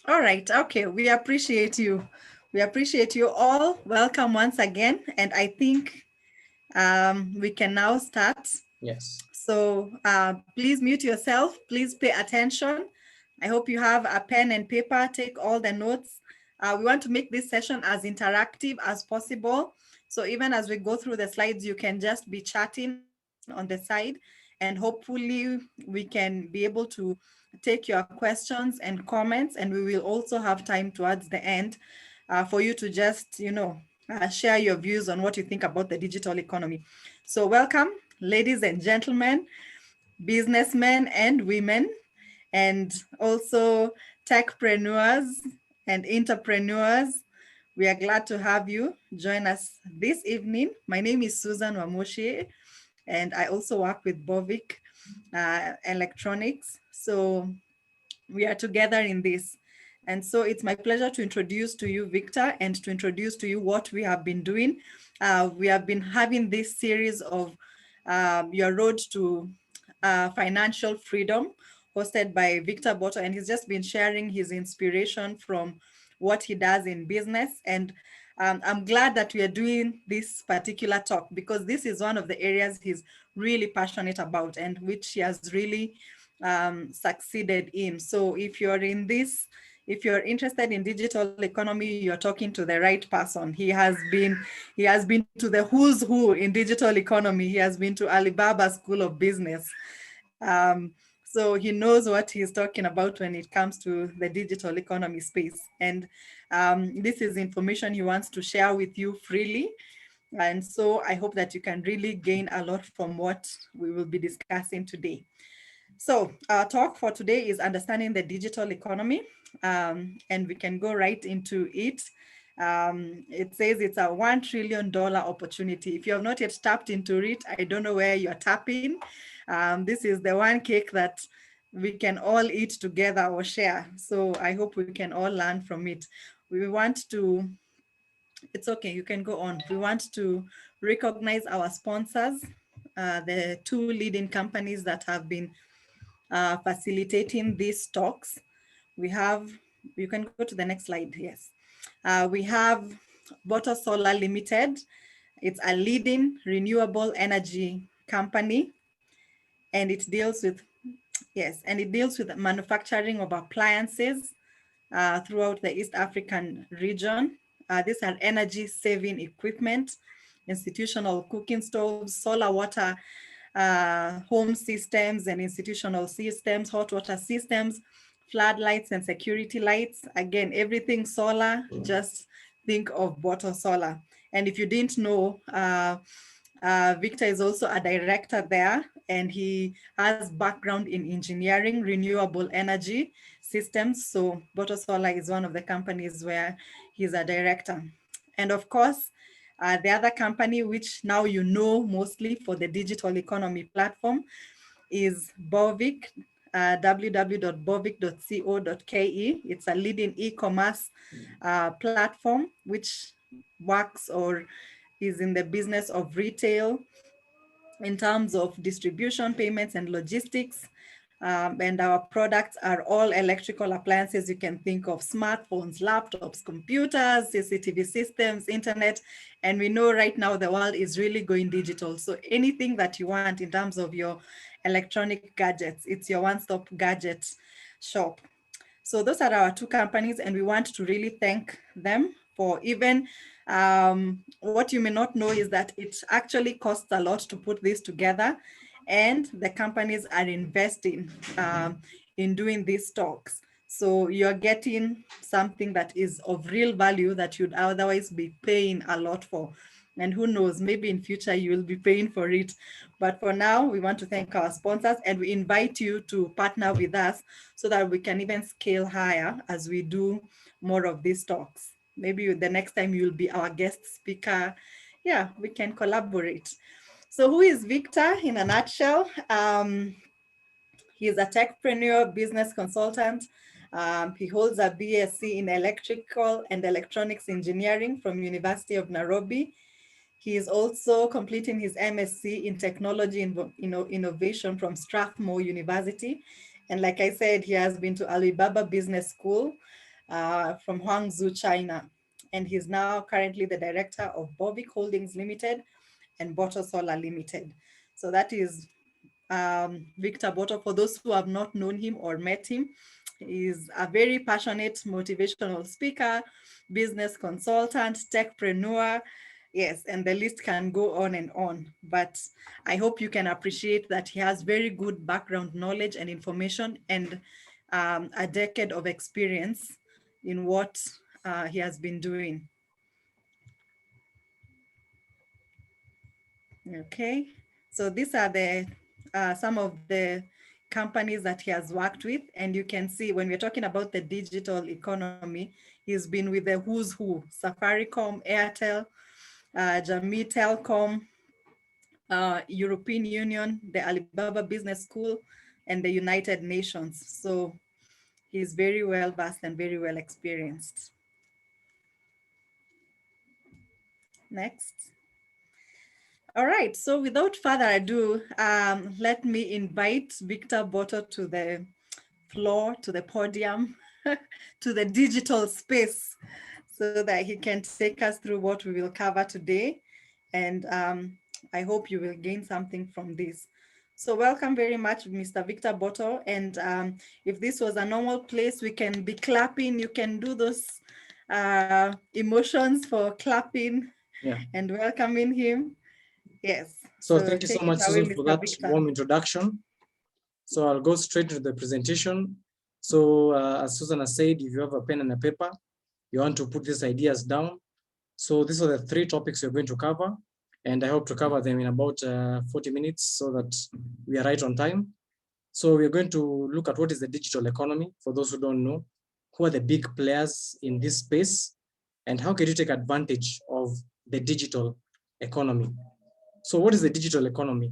All right. Okay. We appreciate you. We appreciate you all. Welcome once again. And I think we can now start. Yes. So please mute yourself. Please pay attention. I hope you have a pen and paper. Take all the notes. We want to make this session as interactive as possible. So even as we go through the slides, you can just be chatting on the side. And hopefully we can be able to take your questions and comments. And we will also have time towards the end for you to just, share your views on what you think about the digital economy. So welcome, ladies and gentlemen, businessmen and women, and also techpreneurs and entrepreneurs. We are glad to have you join us this evening. My name is Susan Wamoshi, and I also work with Bovik Electronics. So we are together in this. And so it's my pleasure to introduce to you Victor and to introduce to you what we have been doing. We have been having this series of Your Road to Financial Freedom, hosted by Victor Boto, and he's just been sharing his inspiration from what he does in business. And I'm glad that we are doing this particular talk because this is one of the areas he's really passionate about and which he has really succeeded in. So if you're interested in digital economy, you're talking to the right person. He has been to the who's who in digital economy. He has been to Alibaba School of Business. So he knows what he's talking about when it comes to the digital economy space. And this is information he wants to share with you freely. And so I hope that you can really gain a lot from what we will be discussing today. So our talk for today is understanding the digital economy, and we can go right into it. It says it's a $1 trillion opportunity. If you have not yet tapped into it, I don't know where you're tapping. This is the one cake that we can all eat together or share. So I hope we can all learn from it. We want to, it's okay, you can go on. We want to recognize our sponsors, the two leading companies that have been facilitating these talks. We have, you can go to the next slide, yes. We have Boto Solar Limited. It's a leading renewable energy company, and it deals with, yes, and it deals with manufacturing of appliances throughout the East African region. These are energy saving equipment, institutional cooking stoves, solar water home systems and institutional systems, hot water systems, floodlights and security lights. Again, everything solar, just think of Boto Solar. And if you didn't know, Victor is also a director there, and he has background in engineering, renewable energy systems. So Boto Solar is one of the companies where he's a director. And of course, the other company, which now you know mostly for the digital economy platform, is Bovik, www.bovik.co.ke. It's a leading e-commerce platform which works or is in the business of retail in terms of distribution, payments, and logistics. And our products are all electrical appliances. You can think of smartphones, laptops, computers, CCTV systems, internet. And we know right now the world is really going digital. So anything that you want in terms of your electronic gadgets, it's your one-stop gadget shop. So those are our two companies, and we want to really thank them for even what you may not know is that it actually costs a lot to put this together, and the companies are investing in doing these talks. So you're getting something that is of real value that you'd otherwise be paying a lot for. And who knows, maybe in future you will be paying for it. But for now, we want to thank our sponsors, and we invite you to partner with us so that we can even scale higher as we do more of these talks. Maybe the next time you'll be our guest speaker. Yeah, we can collaborate. So who is Victor in a nutshell? He's a techpreneur, business consultant. He holds a BSc in electrical and electronics engineering from University of Nairobi. He is also completing his MSc in technology innovation from Strathmore University. And like I said, he has been to Alibaba Business School. from Huangzhou, China. And he's now currently the director of Bovic Holdings Limited and Botto Solar Limited. So that is Victor Botto. For those who have not known him or met him, he's a very passionate, motivational speaker, business consultant, techpreneur. Yes, and the list can go on and on. But I hope you can appreciate that he has very good background knowledge and information and a decade of experience in what he has been doing. Okay, so these are the some of the companies that he has worked with, and you can see when we're talking about the digital economy, he's been with the who's who: Safaricom, Airtel, Jamii Telcom, European Union, the Alibaba Business School, and the United Nations. So he's very well versed and very well experienced. Next. All right, so without further ado, let me invite Victor Botto to the floor, to the podium, to the digital space, so that he can take us through what we will cover today. And I hope you will gain something from this. So welcome very much, Mr. Victor Botto. And if this was a normal place, we can be clapping. You can do those emotions for clapping and welcoming him. Yes. So thank you so much, Susan, for that warm introduction. So I'll go straight to the presentation. So as Susan has said, if you have a pen and a paper, you want to put these ideas down. So these are the 3 topics we're going to cover, and I hope to cover them in about 40 minutes so that we are right on time. So we're going to look at what is the digital economy, for those who don't know, who are the big players in this space, and how can you take advantage of the digital economy. So what is the digital economy?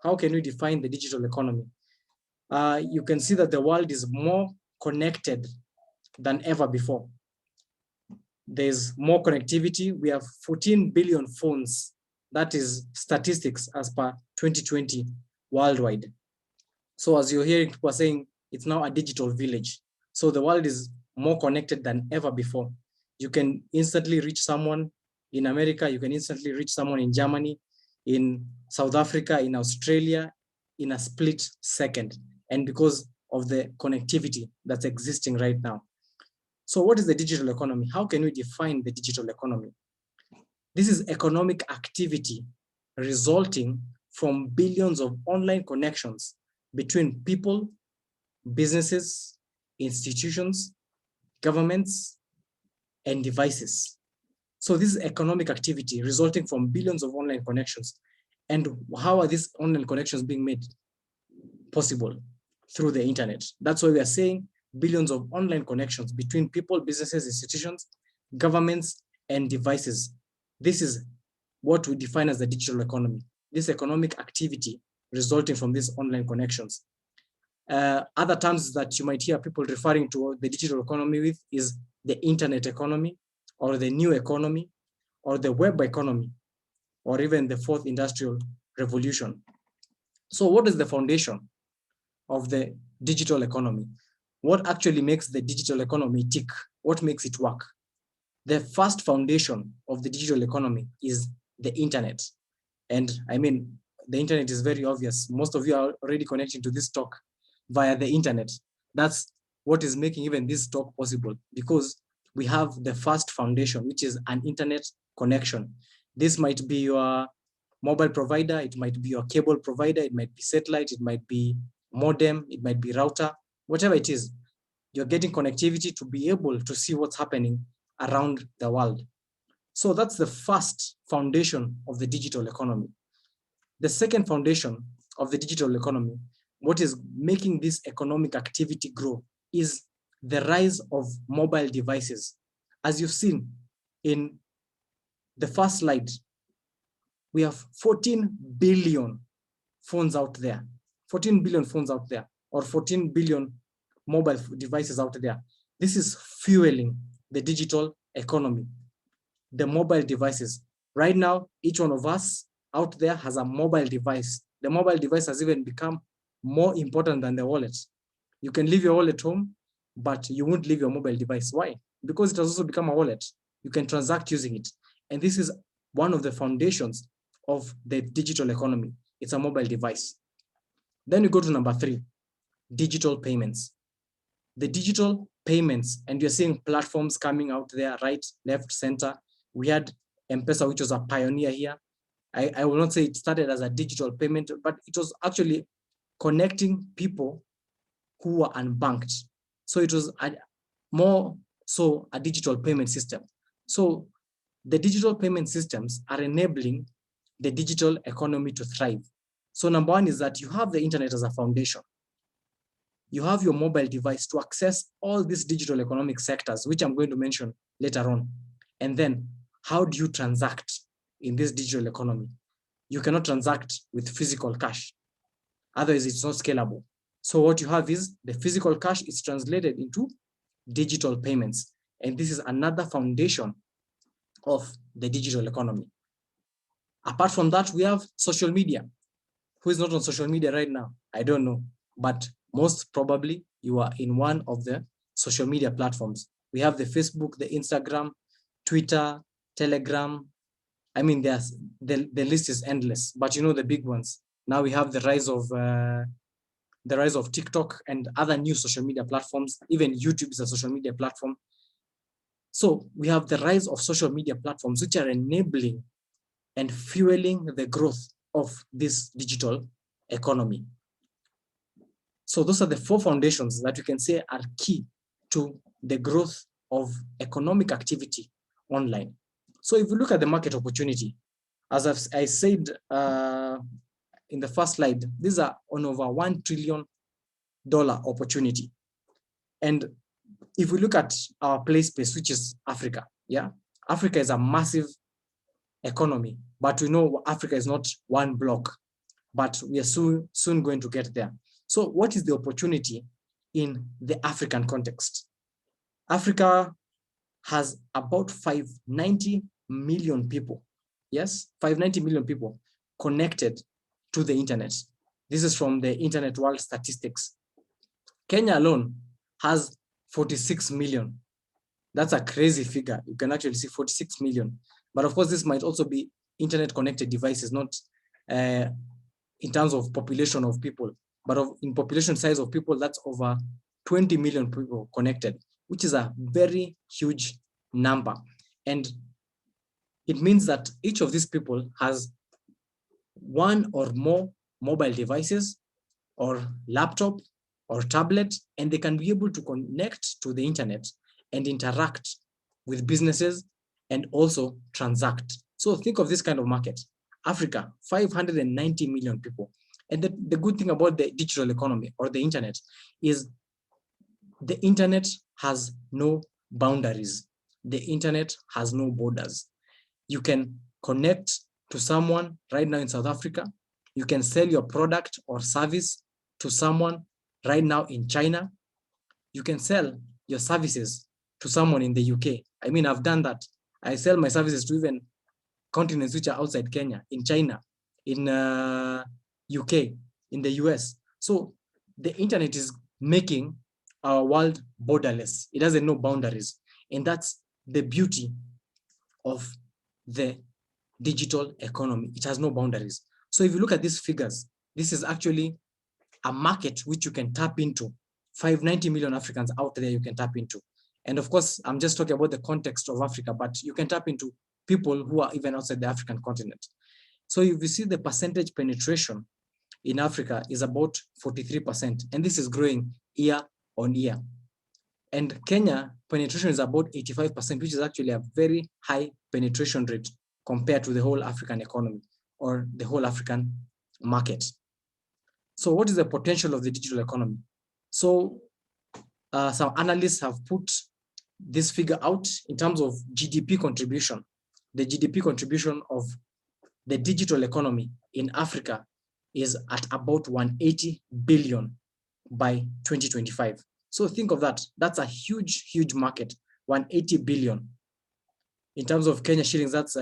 How can we define the digital economy? You can see that the world is more connected than ever before. There's more connectivity. We have 14 billion phones. That is statistics as per 2020 worldwide. So as you're hearing, people are saying it's now a digital village. So the world is more connected than ever before. You can instantly reach someone in America. You can instantly reach someone in Germany, in South Africa, in Australia, in a split second. And because of the connectivity that's existing right now. So what is the digital economy? How can we define the digital economy? This is economic activity resulting from billions of online connections between people, businesses, institutions, governments, and devices. So this is economic activity resulting from billions of online connections. And how are these online connections being made possible? Through the internet. That's why we are saying billions of online connections between people, businesses, institutions, governments, and devices. This is what we define as the digital economy. This economic activity resulting from these online connections. Other terms that you might hear people referring to the digital economy with is the internet economy, or the new economy, or the web economy, or even the 4th industrial revolution. So what is the foundation of the digital economy? What actually makes the digital economy tick? What makes it work? The first foundation of the digital economy is the internet. And I mean, the internet is very obvious. Most of you are already connecting to this talk via the internet. That's what is making even this talk possible, because we have the first foundation, which is an internet connection. This might be your mobile provider, it might be your cable provider, it might be satellite, it might be modem, it might be router, whatever it is, you're getting connectivity to be able to see what's happening around the world. So that's the first foundation of the digital economy. The second foundation of the digital economy, what is making this economic activity grow, is the rise of mobile devices. As you've seen in the first slide, we have 14 billion phones out there, 14 billion phones out there, or 14 billion mobile devices out there. This is fueling the digital economy, the mobile devices. Right now, each one of us out there has a mobile device. The mobile device has even become more important than the wallet. You can leave your wallet home, but you won't leave your mobile device. Why? Because it has also become a wallet. You can transact using it. And this is one of the foundations of the digital economy. It's a mobile device. Then you go to number 3, digital payments. The digital payments, and you're seeing platforms coming out there, right, left, center. We had M-Pesa, which was a pioneer here. I will not say it started as a digital payment, but it was actually connecting people who were unbanked. So it was more so a digital payment system. So the digital payment systems are enabling the digital economy to thrive. So number 1 is that you have the internet as a foundation. You have your mobile device to access all these digital economic sectors, which I'm going to mention later on. And then how do you transact in this digital economy? You cannot transact with physical cash. Otherwise, it's not scalable. So what you have is the physical cash is translated into digital payments. And this is another foundation of the digital economy. Apart from that, we have social media. Who is not on social media right now? I don't know. But most probably you are in one of the social media platforms. We have the Facebook, the Instagram, Twitter, Telegram. I mean, the list is endless, but you know the big ones. Now we have the rise of TikTok and other new social media platforms. Even YouTube is a social media platform. So we have the rise of social media platforms, which are enabling and fueling the growth of this digital economy. So those are the 4 foundations that we can say are key to the growth of economic activity online. So if we look at the market opportunity, as I said in the first slide, these are on over $1 trillion opportunity. And if we look at our play space, which is Africa, yeah, Africa is a massive economy, but we know Africa is not one block, but we are soon going to get there. So what is the opportunity in the African context? Africa has about 590 million people. Yes, 590 million people connected to the internet. This is from the Internet World Statistics. Kenya alone has 46 million. That's a crazy figure. You can actually see 46 million. But of course, this might also be internet connected devices, not in terms of population of people, but in population size of people, that's over 20 million people connected, which is a very huge number. And it means that each of these people has one or more mobile devices or laptop or tablet, and they can be able to connect to the internet and interact with businesses and also transact. So think of this kind of market. Africa, 590 million people. And the good thing about the digital economy or the internet is the internet has no boundaries. The internet has no borders. You can connect to someone right now in South Africa. You can sell your product or service to someone right now in China. You can sell your services to someone in the UK. I mean, I've done that. I sell my services to even continents which are outside Kenya, in China, in UK, in the US. So the internet is making our world borderless. It doesn't know boundaries. And that's the beauty of the digital economy. It has no boundaries. So if you look at these figures, this is actually a market which you can tap into. 590 million Africans out there you can tap into. And of course, I'm just talking about the context of Africa, but you can tap into people who are even outside the African continent. So if you see the percentage penetration in Africa is about 43%, and this is growing year on year. And Kenya penetration is about 85%, which is actually a very high penetration rate compared to the whole African economy or the whole African market. So what is the potential of the digital economy? So some analysts have put this figure out in terms of GDP contribution. The GDP contribution of the digital economy in Africa is at about 180 billion by 2025. So think of that. That's a huge, huge market, 180 billion. In terms of Kenya shillings, that's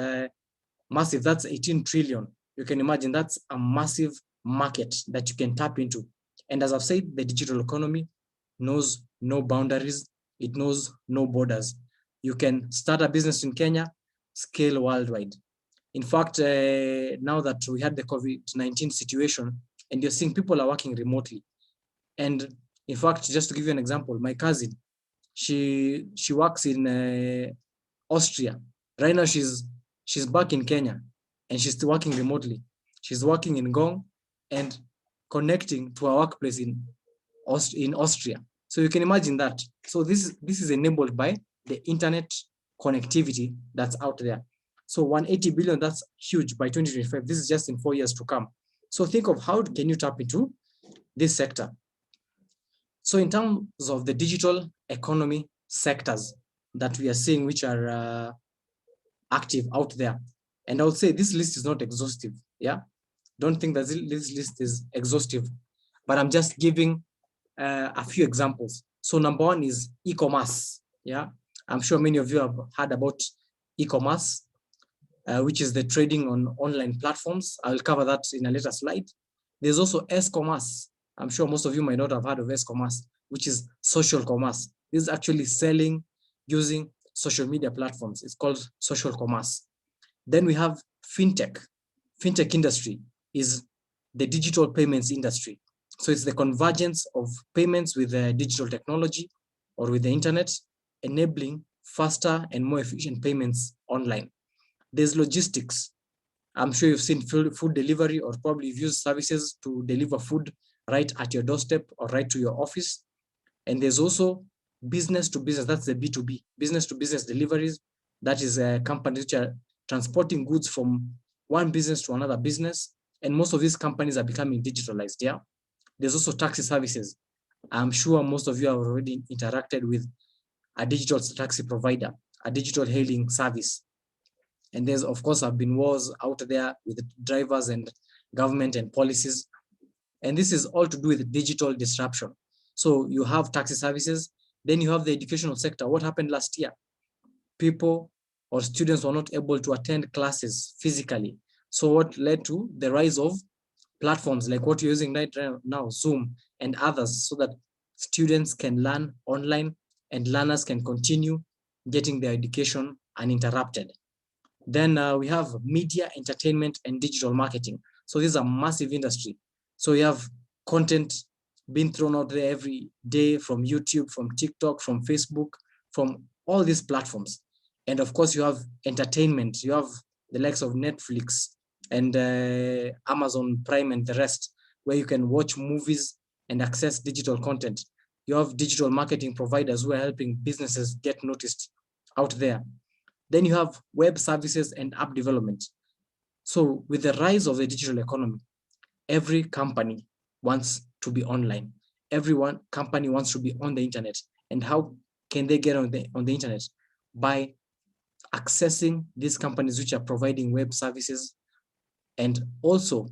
massive. That's 18 trillion. You can imagine that's a massive market that you can tap into. And as I've said, the digital economy knows no boundaries. It knows no borders. You can start a business in Kenya, scale worldwide. In fact, now that we had the COVID-19 situation, and you're seeing people are working remotely. And in fact, just to give you an example, my cousin, she works in Austria. Right now, she's back in Kenya, and she's still working remotely. She's working in Gong and connecting to her workplace in Austria. So you can imagine that. So this is enabled by the internet connectivity that's out there. So 180 billion, that's huge by 2025. This is just in 4 years to come. So think of how can you tap into this sector. So in terms of the digital economy sectors that we are seeing, which are active out there, and I would say this list is not exhaustive. Yeah, don't think that this list is exhaustive, but I'm just giving a few examples. So number one is e-commerce. Yeah, I'm sure many of you have heard about e-commerce, which is the trading on online platforms. I'll cover that in a later slide. There's also s-commerce. I'm sure most of you might not have heard of s-commerce, which is social commerce. This is actually selling using social media platforms. It's called social commerce. Then we have fintech. Fintech industry is the digital payments industry. So it's the convergence of payments with digital technology or with the internet, enabling faster and more efficient payments online. There's logistics. I'm sure you've seen food delivery, or probably you've used services to deliver food right at your doorstep or right to your office. And there's also business to business. That's the B2B, business to business deliveries. That is companies which are transporting goods from one business to another business. And most of these companies are becoming digitalized. Yeah. There's also taxi services. I'm sure most of you have already interacted with a digital taxi provider, a digital hailing service. And there's, of course, have been wars out there with drivers and government and policies. And this is all to do with digital disruption. So you have taxi services, then you have the educational sector. What happened last year? People or students were not able to attend classes physically. So what led to the rise of platforms like what you're using right now, Zoom and others, so that students can learn online and learners can continue getting their education uninterrupted. Then we have media, entertainment, and digital marketing. So this is a massive industry. So you have content being thrown out there every day from YouTube, from TikTok, from Facebook, from all these platforms. And of course, you have entertainment. You have the likes of Netflix and Amazon Prime and the rest, where you can watch movies and access digital content. You have digital marketing providers who are helping businesses get noticed out there. Then you have web services and app development. So with the rise of the digital economy, every company wants to be online. Company wants to be on the internet. And how can they get on the internet? By accessing these companies which are providing web services and also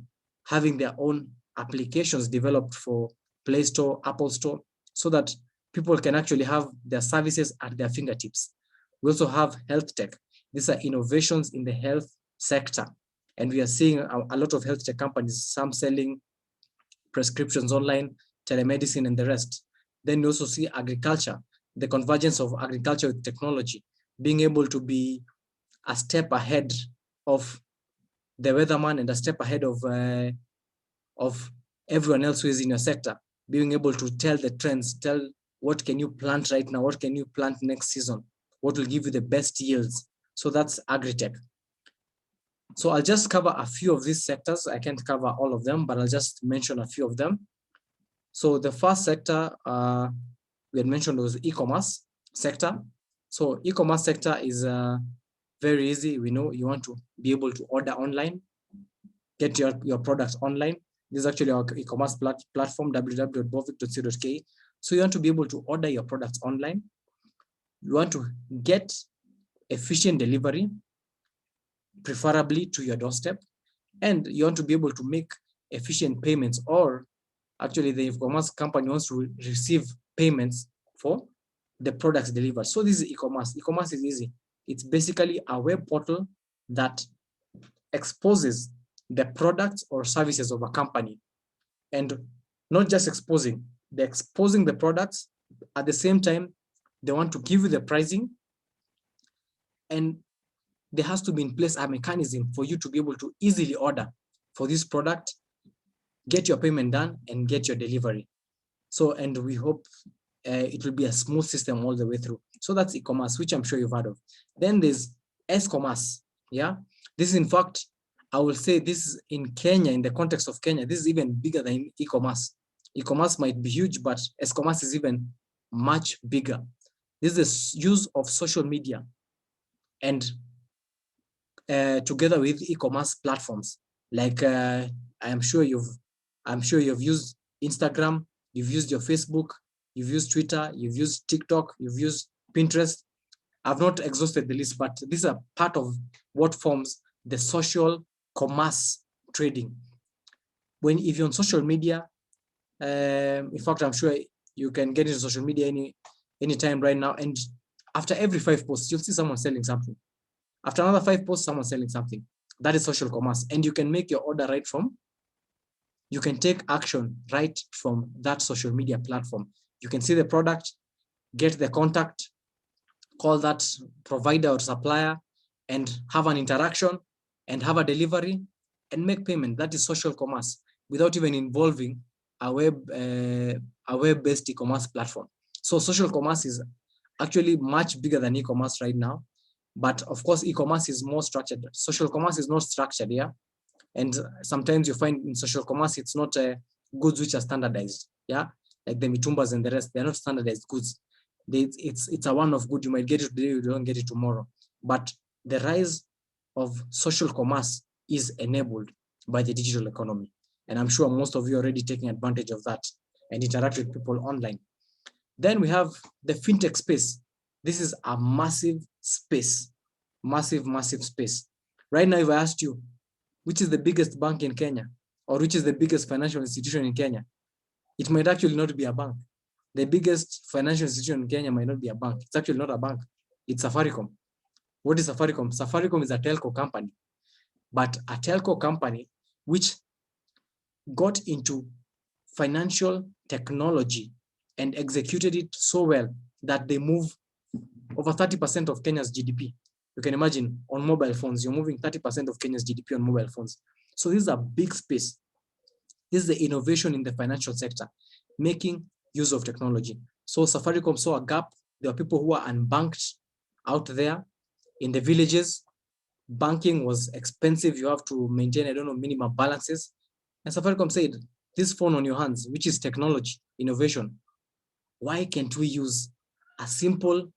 having their own applications developed for Play Store, Apple Store, so that people can actually have their services at their fingertips. We also have health tech. These are innovations in the health sector. And we are seeing a lot of health tech companies, some selling prescriptions online, telemedicine, and the rest. Then you also see agriculture, the convergence of agriculture with technology, being able to be a step ahead of the weatherman and a step ahead of everyone else who is in your sector, being able to tell the trends, tell what can you plant right now, what can you plant next season, what will give you the best yields. So that's agri-tech. So I'll just cover a few of these sectors. I can't cover all of them, but I'll just mention a few of them. So the first sector we had mentioned was e-commerce sector. So e-commerce sector is very easy. We know you want to be able to order online, get your products online. This is actually our e-commerce platform, www.bovic.co.ke. So you want to be able to order your products online. You want to get efficient delivery, preferably to your doorstep. And you want to be able to make efficient payments, or actually the e-commerce company wants to receive payments for the products delivered. So this is e-commerce. E-commerce is easy. It's basically a web portal that exposes the products or services of a company, and not just exposing, they're exposing the products At the same time, they want to give you the pricing, and there has to be in place a mechanism for you to be able to easily order for this product, get your payment done, and get your delivery. So, and we hope it will be a smooth system all the way through. So that's e-commerce, which I'm sure you've heard of. Then there's s-commerce. Yeah, this is, in fact, I will say this is in Kenya, in the context of Kenya, this is even bigger than e-commerce. E-commerce might be huge, but s-commerce is even much bigger. This is the use of social media and together with e-commerce platforms. Like I'm sure you've used Instagram, you've used your Facebook, you've used Twitter, you've used TikTok, you've used Pinterest. I've not exhausted the list, but these are part of what forms the social commerce trading. If you're on social media, in fact, I'm sure you can get into social media anytime right now, and after every 5 posts, you'll see someone selling something. After another 5 posts, someone selling something. That is social commerce, and you can make your order right from, you can take action right from that social media platform. You can see the product, get the contact, call that provider or supplier, and have an interaction, and have a delivery, and make payment. That is social commerce, without even involving a web-based e-commerce platform. So social commerce is actually much bigger than e-commerce right now. But of course, e-commerce is more structured. Social commerce is not structured, yeah. And sometimes you find in social commerce, it's not goods which are standardized, yeah. Like the mitumbas and the rest, they're not standardized goods. It's a one-off good. You might get it today, you don't get it tomorrow. But the rise of social commerce is enabled by the digital economy. And I'm sure most of you are already taking advantage of that and interact with people online. Then we have the fintech space. This is a massive space, massive space. Right now, if I asked you, which is the biggest bank in Kenya, or which is the biggest financial institution in Kenya, it might actually not be a bank. The biggest financial institution in Kenya might not be a bank. It's actually not a bank. It's Safaricom. What is Safaricom? Safaricom is a telco company, but a telco company which got into financial technology and executed it so well that they move over 30% of Kenya's GDP. You can imagine, on mobile phones, you're moving 30% of Kenya's GDP on mobile phones. So this is a big space. This is the innovation in the financial sector, making use of technology. So Safaricom saw a gap. There are people who are unbanked out there in the villages. Banking was expensive. You have to maintain, I don't know, minimum balances. And Safaricom said, this phone on your hands, which is technology, innovation, why can't we use a simple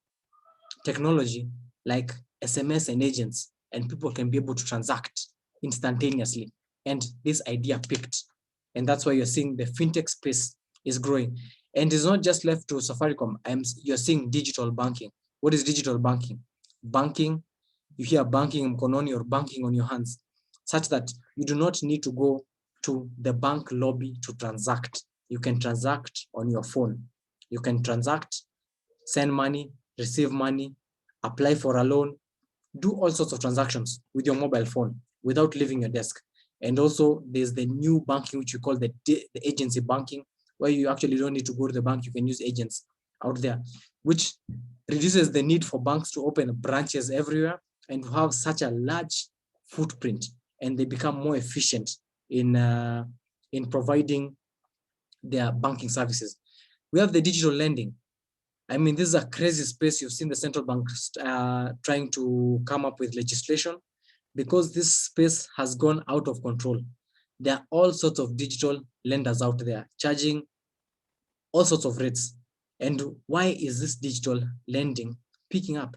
technology like SMS and agents, and people can be able to transact instantaneously? And this idea picked. And that's why you're seeing the fintech space is growing. And it's not just left to Safaricom. You're seeing digital banking. What is digital banking? Banking, you hear banking mkononi or banking on your hands, such that you do not need to go to the bank lobby to transact. You can transact on your phone. You can transact, send money, receive money, apply for a loan, do all sorts of transactions with your mobile phone without leaving your desk. And also there's the new banking, which we call the agency banking, where you actually don't need to go to the bank. You can use agents out there, which reduces the need for banks to open branches everywhere and to have such a large footprint, and they become more efficient in providing their banking services. We have the digital lending. I mean, this is a crazy space. You've seen the central bank trying to come up with legislation, because this space has gone out of control. There are all sorts of digital lenders out there charging all sorts of rates. And why is this digital lending picking up?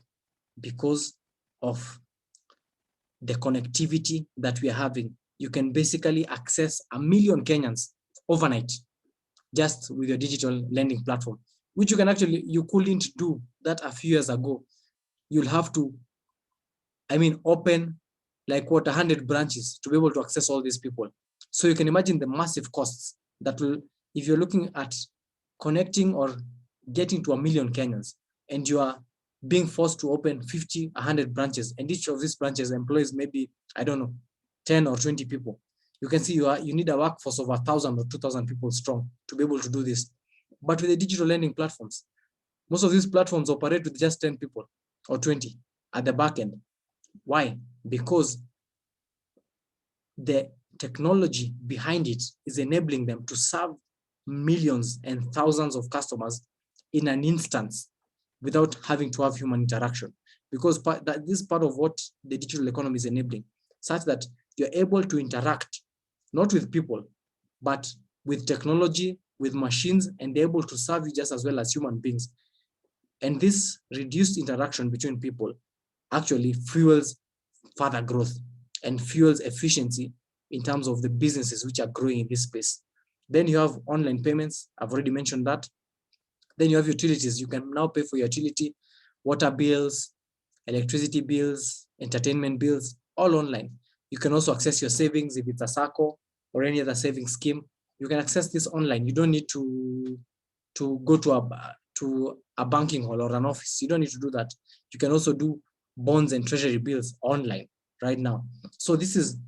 Because of the connectivity that we are having. You can basically access 1 million Kenyans overnight just with your digital lending platform, which you couldn't do that a few years ago. You'll have to, open like 100 branches to be able to access all these people. So you can imagine the massive costs that will, if you're looking at connecting or getting to 1 million Kenyans, and you are being forced to open 50, 100 branches, and each of these branches employs maybe, 10 or 20 people. You can see you need a workforce of 1,000 or 2,000 people strong to be able to do this. But with the digital lending platforms, most of these platforms operate with just 10 people or 20 at the back end. Why? Because the technology behind it is enabling them to serve millions and thousands of customers in an instance without having to have human interaction. Because this is part of what the digital economy is enabling, such that you're able to interact not with people, but with technology, with machines, and they're able to serve you just as well as human beings. And this reduced interaction between people actually fuels further growth and fuels efficiency in terms of the businesses which are growing in this space. Then you have online payments. I've already mentioned that. Then you have utilities. You can now pay for your utility, water bills, electricity bills, entertainment bills, all online. You can also access your savings if it's a SACCO or any other saving scheme. You can access this online. You don't need to go to a banking hall or an office. You don't need to do that. You can also do bonds and treasury bills online right now. So this is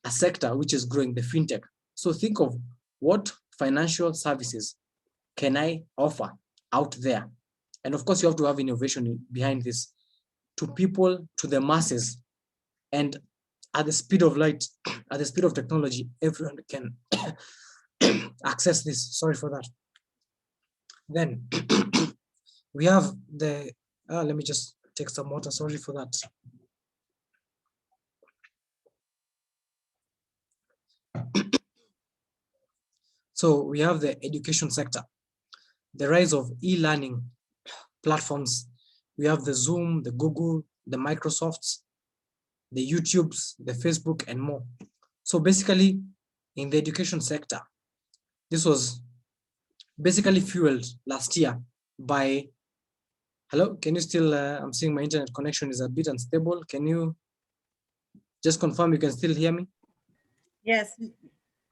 a sector which is growing, the fintech. So think of what financial services can I offer out there? And of course, you have to have innovation behind this to people, to the masses. And at the speed of light, at the speed of technology, everyone can access this. Sorry for that. Then we have the, let me just take some water. Sorry for that. So we have the education sector, the rise of e-learning platforms. We have the Zoom, the Google, the Microsofts, the YouTubes, the Facebook, and more. So basically, in the education sector, this was basically fueled last year by, hello, can you still, I'm seeing my internet connection is a bit unstable. Can you just confirm you can still hear me? Yes.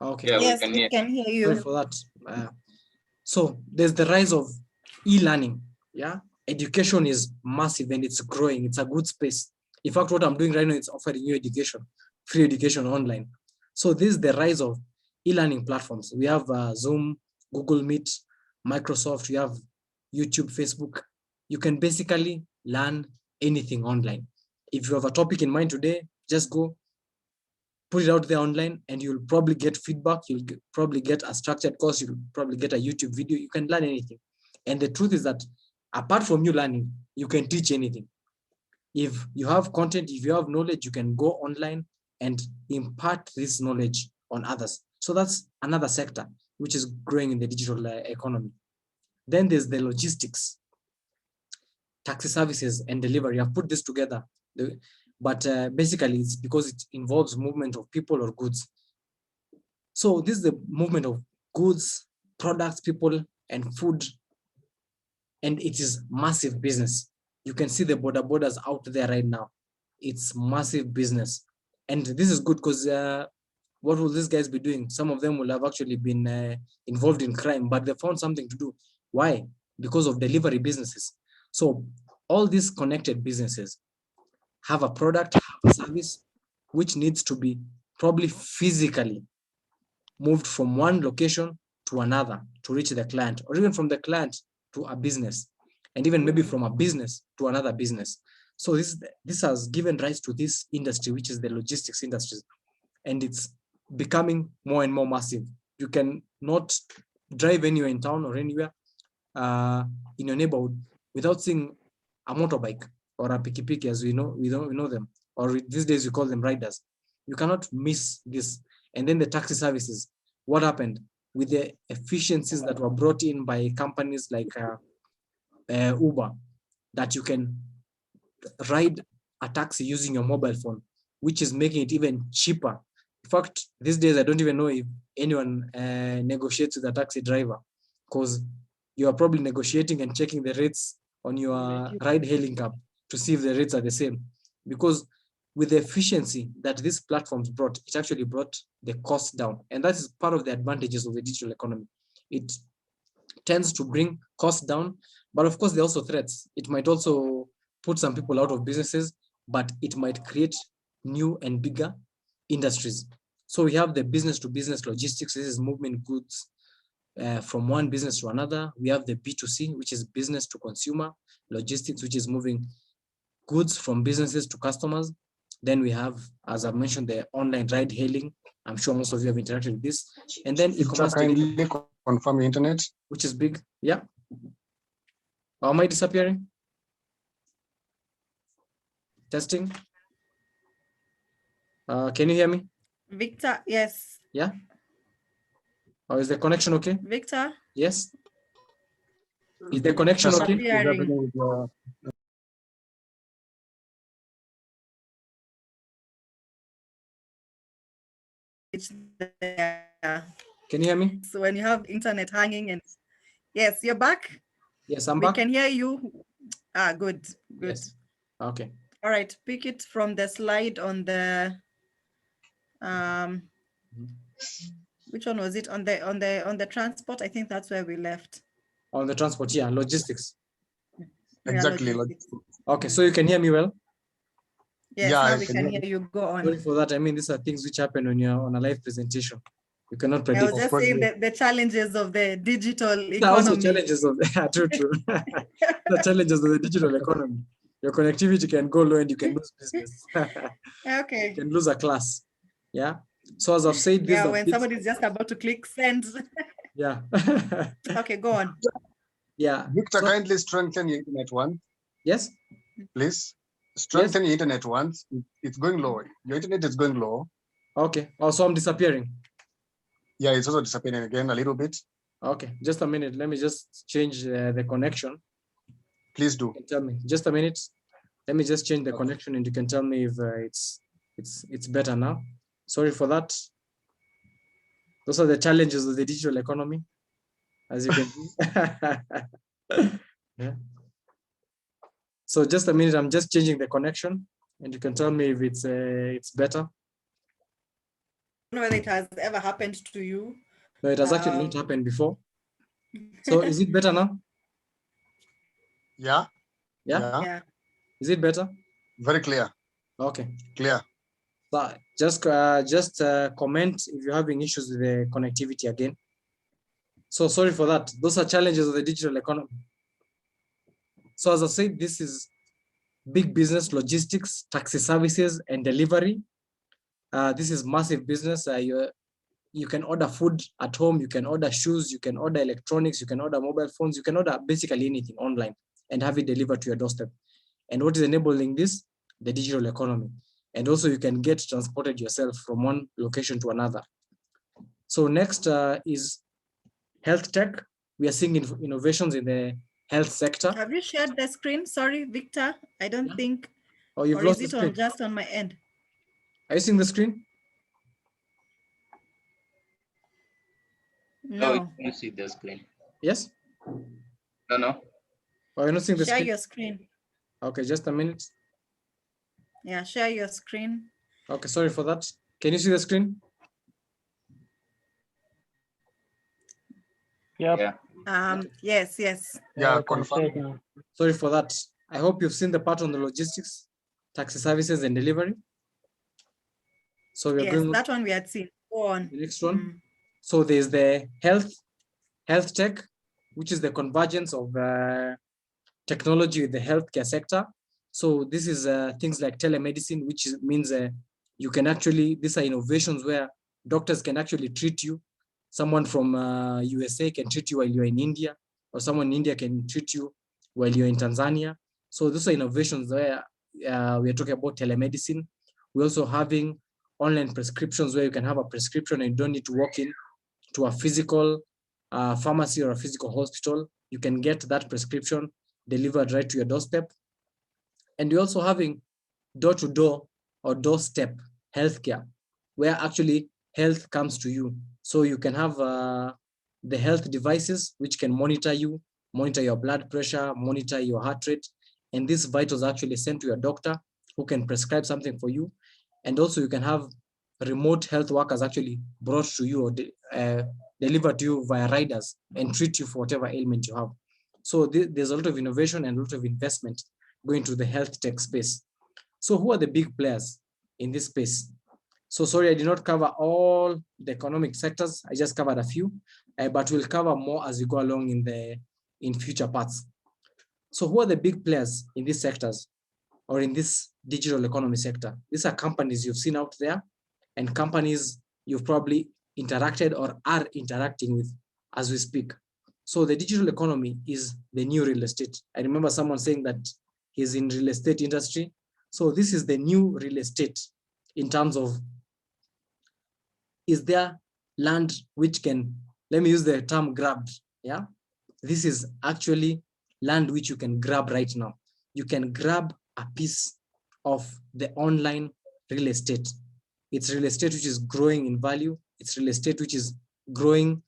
Okay. Yeah, yes, we can hear you. Sorry for that. So there's the rise of e-learning. Yeah, education is massive and it's growing. It's a good space. In fact, what I'm doing right now is offering you education, free education online. So this is the rise of e-learning platforms. We have Zoom, Google Meet, Microsoft. We have YouTube, Facebook. You can basically learn anything online. If you have a topic in mind today, just go put it out there online and you'll probably get feedback. You'll probably get a structured course. You'll probably get a YouTube video. You can learn anything. And the truth is that apart from you learning, you can teach anything. If you have content, if you have knowledge, you can go online and impart this knowledge on others. So that's another sector which is growing in the digital economy. Then there's the logistics, taxi services and delivery. I've put this together. But basically it's because it involves movement of people or goods. So this is the movement of goods, products, people, and food. And it is massive business. You can see the borders out there right now. It's massive business. And this is good because what will these guys be doing? Some of them will have actually been involved in crime, but they found something to do. Why? Because of delivery businesses. So all these connected businesses have a product, have a service, which needs to be probably physically moved from one location to another to reach the client, or even from the client to a business, and even maybe from a business to another business. So this has given rise to this industry, which is the logistics industry, and it's becoming more and more massive. You can not drive anywhere in town or anywhere in your neighborhood without seeing a motorbike or a pikipiki, as we know them, or these days we call them riders. You cannot miss this. And then the taxi services. What happened with the efficiencies that were brought in by companies like Uber, that you can ride a taxi using your mobile phone, which is making it even cheaper. In fact, these days I don't even know if anyone negotiates with a taxi driver, because you are probably negotiating and checking the rates on your ride-hailing app to see if the rates are the same. Because with the efficiency that these platforms brought, it actually brought the cost down. And that is part of the advantages of the digital economy. It tends to bring costs down, but of course there are also threats. It might also put some people out of businesses, but it might create new and bigger industries. So we have the business to business logistics. This is movement goods, from one business to another. We have the B2C, which is business to consumer, logistics, which is moving goods from businesses to customers. Then we have, as I've mentioned, the online ride hailing. I'm sure most of you have interacted with this. And then e-commerce, kindly confirm internet, which is big. Yeah. Or am I disappearing? Testing. Can you hear me? Victor, yes. Yeah. Or is the connection okay? Victor? Yes. Is the connection okay? It's there. Can you hear me? So when you have internet hanging and yes, you're back. Yes, I'm we back. can hear you. Good. Yes. Okay. All right, pick it from the slide on the which one was it? On the transport? I think that's where we left. On the transport, yeah, logistics. Exactly. Okay, so you can hear me well? Yes, yeah, now we can hear you. Go on. Sorry for that. I mean, these are things which happen when you're on a live presentation. You cannot predict. I was just saying the challenges of the digital economy. Also challenges of true. The challenges of the digital economy. Your connectivity can go low and you can lose business. Okay. You can lose a class. Yeah. So as I've said, yeah, when somebody's just about to click send. Yeah. Okay, go on. Yeah. Victor, kindly strengthen your internet one. Yes. Please strengthen your internet once. It's going low. Your internet is going low. Okay. Also, I'm disappearing. Yeah, it's also disappearing again a little bit. Okay, just a minute. Let me just change the connection. Please do. Tell me. Just a minute. Let me just change the connection, and you can tell me if it's better now. Sorry for that. Those are the challenges of the digital economy, as you can see. Yeah. So just a minute. I'm just changing the connection, and you can tell me if it's better. I don't know whether it has ever happened to you. No, it has actually not happened before. So is it better now? Yeah. Yeah. Is it better? Very clear. Okay. Clear. So just comment if you're having issues with the connectivity again. So sorry for that. Those are challenges of the digital economy. So as I said, this is big business, logistics, taxi services, and delivery. This is massive business. You can order food at home, you can order shoes, you can order electronics, you can order mobile phones, you can order basically anything online and have it delivered to your doorstep. And what is enabling this? The digital economy. And also you can get transported yourself from one location to another. So next is health tech. We are seeing innovations in the health sector. Have you shared the screen? Sorry, Victor, I don't think. Oh, you've lost the screen. Just on my end? Are you seeing the screen? No. You see the screen. Yes? No. Oh, you're not seeing the screen? Share your screen. Okay, just a minute. Yeah, share your screen. Okay, sorry for that. Can you see the screen? Yep. Yeah. Yes. Yeah, confirm. Sorry for that. I hope you've seen the part on the logistics, taxi services, and delivery. So we're going that one we had seen. Go on. The next one. So there's the health tech, which is the convergence of technology with the healthcare sector. So this is things like telemedicine, which means you can actually, these are innovations where doctors can actually treat you. Someone from USA can treat you while you're in India, or someone in India can treat you while you're in Tanzania. So those are innovations where we are talking about telemedicine. We're also having online prescriptions where you can have a prescription and you don't need to walk in to a physical pharmacy or a physical hospital. You can get that prescription delivered right to your doorstep. And you're also having door-to-door or doorstep healthcare, where actually health comes to you. So you can have the health devices which can monitor you, monitor your blood pressure, monitor your heart rate. And these vitals are actually sent to your doctor who can prescribe something for you. And also you can have remote health workers actually brought to you or delivered to you via riders and treat you for whatever ailment you have. So there's a lot of innovation and a lot of investment going to the health tech space. So who are the big players in this space? So sorry, I did not cover all the economic sectors. I just covered a few, but we'll cover more as we go along in future parts. So who are the big players in these sectors or in this digital economy sector? These are companies you've seen out there and companies you've probably interacted or are interacting with as we speak. So the digital economy is the new real estate. I remember someone saying that he's in real estate industry. So this is the new real estate in terms of, is there land which can, let me use the term grabbed, yeah? This is actually land which you can grab right now. You can grab a piece of the online real estate. It's real estate which is growing in value. It's real estate which is growing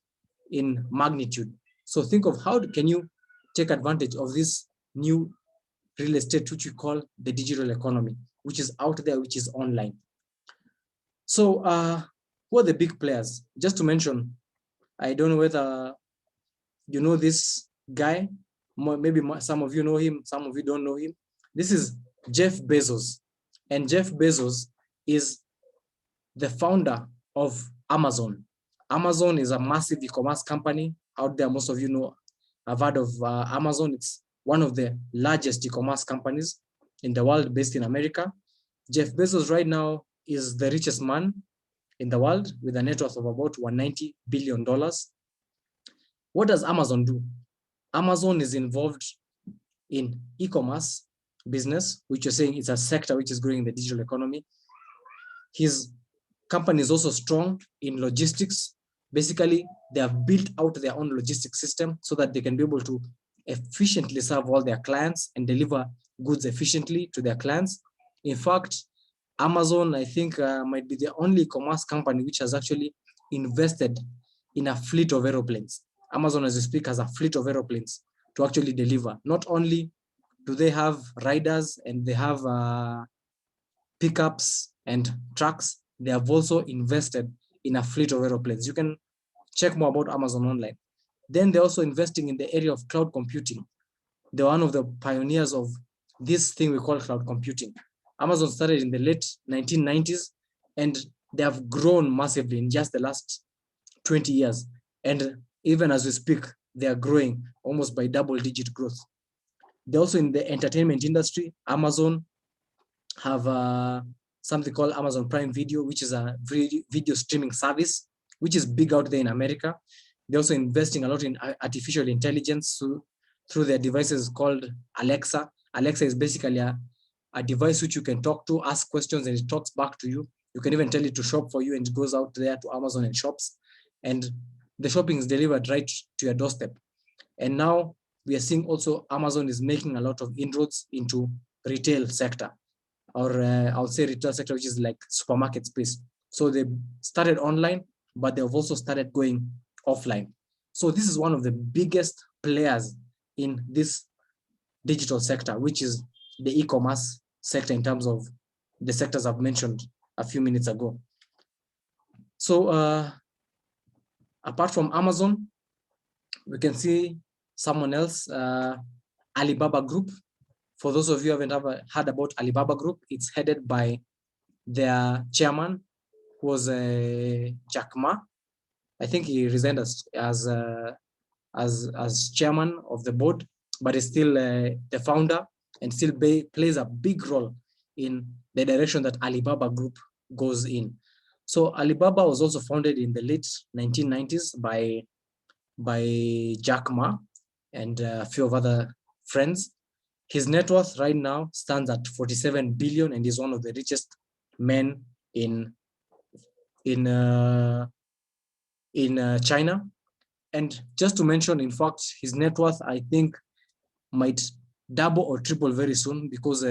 in magnitude. So think of how can you take advantage of this new real estate, which we call the digital economy, which is out there, which is online. So who are the big players? Just to mention, I don't know whether you know this guy. Maybe some of you know him, some of you don't know him. This is Jeff Bezos. And Jeff Bezos is the founder of Amazon. Amazon is a massive e-commerce company out there. Most of you know, I've heard of Amazon. It's one of the largest e-commerce companies in the world, based in America. Jeff Bezos right now is the richest man in the world with a net worth of about $190 billion. What does Amazon do? Amazon is involved in e-commerce business, which you're saying is a sector which is growing in the digital economy. His company is also strong in logistics. Basically, they have built out their own logistics system so that they can be able to efficiently serve all their clients and deliver goods efficiently to their clients. In fact, Amazon, I think, might be the only commerce company which has actually invested in a fleet of aeroplanes. Amazon, as we speak, has a fleet of aeroplanes to actually deliver. Not only do they have riders and they have pickups and trucks, they have also invested in a fleet of aeroplanes. You can check more about Amazon online. Then they're also investing in the area of cloud computing. They're one of the pioneers of this thing we call cloud computing. Amazon started in the late 1990s, and they have grown massively in just the last 20 years. And even as we speak, they are growing almost by double-digit growth. They're also in the entertainment industry. Amazon have something called Amazon Prime Video, which is a video streaming service, which is big out there in America. They're also investing a lot in artificial intelligence through their devices called Alexa. Alexa is basically a device which you can talk to, ask questions, and it talks back to you. You can even tell it to shop for you, and it goes out there to Amazon and shops. And the shopping is delivered right to your doorstep. And now we are seeing also Amazon is making a lot of inroads into retail sector, or I would say retail sector, which is like supermarket space. So they started online, but they've also started going offline. So this is one of the biggest players in this digital sector, which is the e-commerce sector in terms of the sectors I've mentioned a few minutes ago. So apart from Amazon, we can see someone else, Alibaba Group. For those of you who haven't ever heard about Alibaba Group, it's headed by their chairman, who was Jack Ma. I think he resigned as chairman of the board, but is still the founder and still plays a big role in the direction that Alibaba Group goes in. So Alibaba was also founded in the late 1990s by Jack Ma and a few of other friends. His net worth right now stands at 47 billion and is one of the richest men in China. And just to mention, in fact, his net worth, I think, might double or triple very soon, because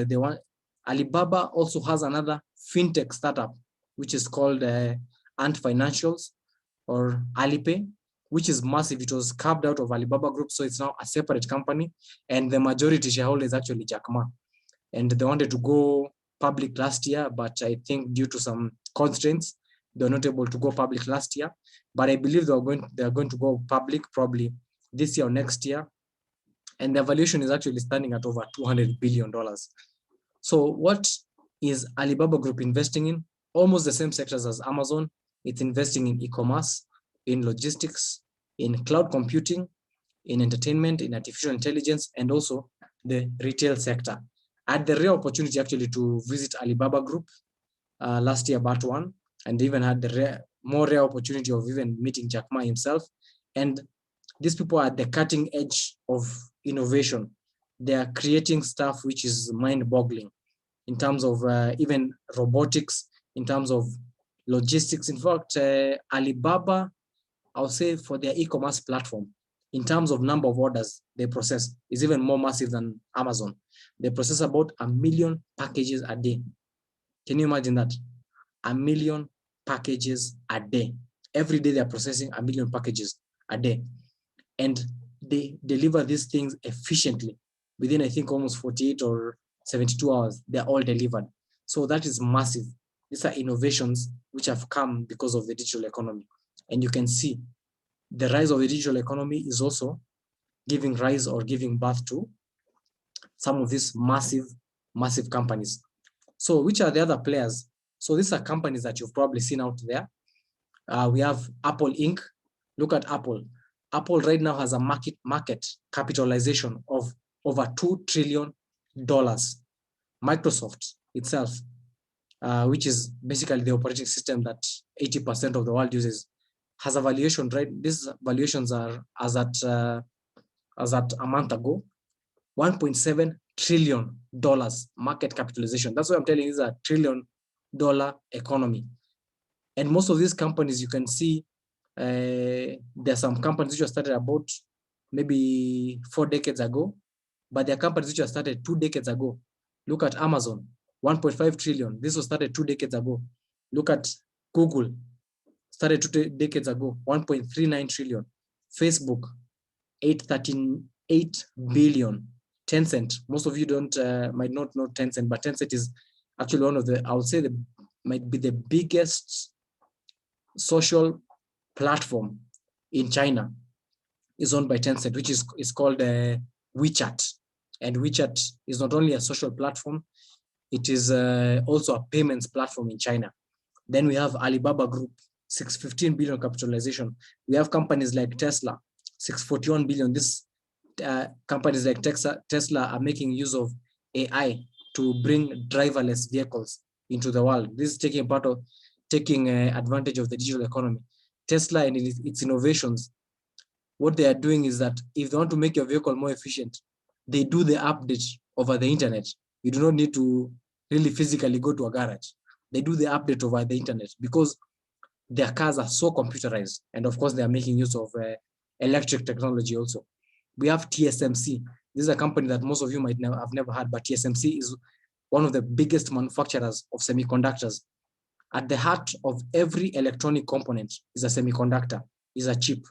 Alibaba also has another fintech startup, which is called Ant Financials, or Alipay, which is massive. It was carved out of Alibaba Group, so it's now a separate company, and the majority shareholder is actually Jack Ma. And they wanted to go public last year, but I think due to some constraints, they were not able to go public last year. But I believe they are going to go public probably this year or next year. And the valuation is actually standing at over $200 billion. So what is Alibaba Group investing in? almost the same sectors as Amazon. It's investing in e-commerce, in logistics, in cloud computing, in entertainment, in artificial intelligence, and also the retail sector. I had the rare opportunity actually to visit Alibaba Group last year, part one, and even had the more rare opportunity of even meeting Jack Ma himself. And these people are at the cutting edge of innovation. They are creating stuff which is mind-boggling in terms of even robotics, in terms of logistics. In fact, Alibaba, I'll say for their e-commerce platform, in terms of number of orders they process, is even more massive than Amazon. They process about 1 million packages a day. Can you imagine that? 1 million packages a day. Every day they're processing 1 million packages a day. And they deliver these things efficiently. Within, I think, almost 48 or 72 hours, they're all delivered. So that is massive. These are innovations which have come because of the digital economy. And you can see the rise of the digital economy is also giving rise or giving birth to some of these massive, massive companies. So which are the other players? So these are companies that you've probably seen out there. We have Apple Inc. Look at Apple. Apple right now has a market capitalization of over $2 trillion. Microsoft itself, which is basically the operating system that 80% of the world uses, has a valuation, right? These valuations are as at a month ago, $1.7 trillion market capitalization. That's why I'm telling you, it's a $1 trillion economy. And most of these companies, you can see, there are some companies which were started about maybe 4 decades ago, but there are companies which were started 2 decades ago. Look at Amazon, 1.5 trillion. This was started 2 decades ago. Look at Google, started 2 decades ago, 1.39 trillion. Facebook, 838 billion. Tencent, most of you might not know Tencent, but Tencent is actually one of the, I would say, might be the biggest social platform in China. Is owned by Tencent, which is called WeChat. And WeChat is not only a social platform, it is also a payments platform in China. Then we have Alibaba Group, 615 billion capitalization. We have companies like Tesla, 641 billion. This companies like Tesla are making use of AI to bring driverless vehicles into the world. This is taking advantage of the digital economy. Tesla and its innovations, what they are doing is that if they want to make your vehicle more efficient, they do the update over the internet. You do not need to really physically go to a garage. They do the update over the internet because their cars are so computerized. And of course, they are making use of electric technology also. We have TSMC. This is a company that most of you might have never heard, but TSMC is one of the biggest manufacturers of semiconductors. At the heart of every electronic component is a semiconductor, is a chip.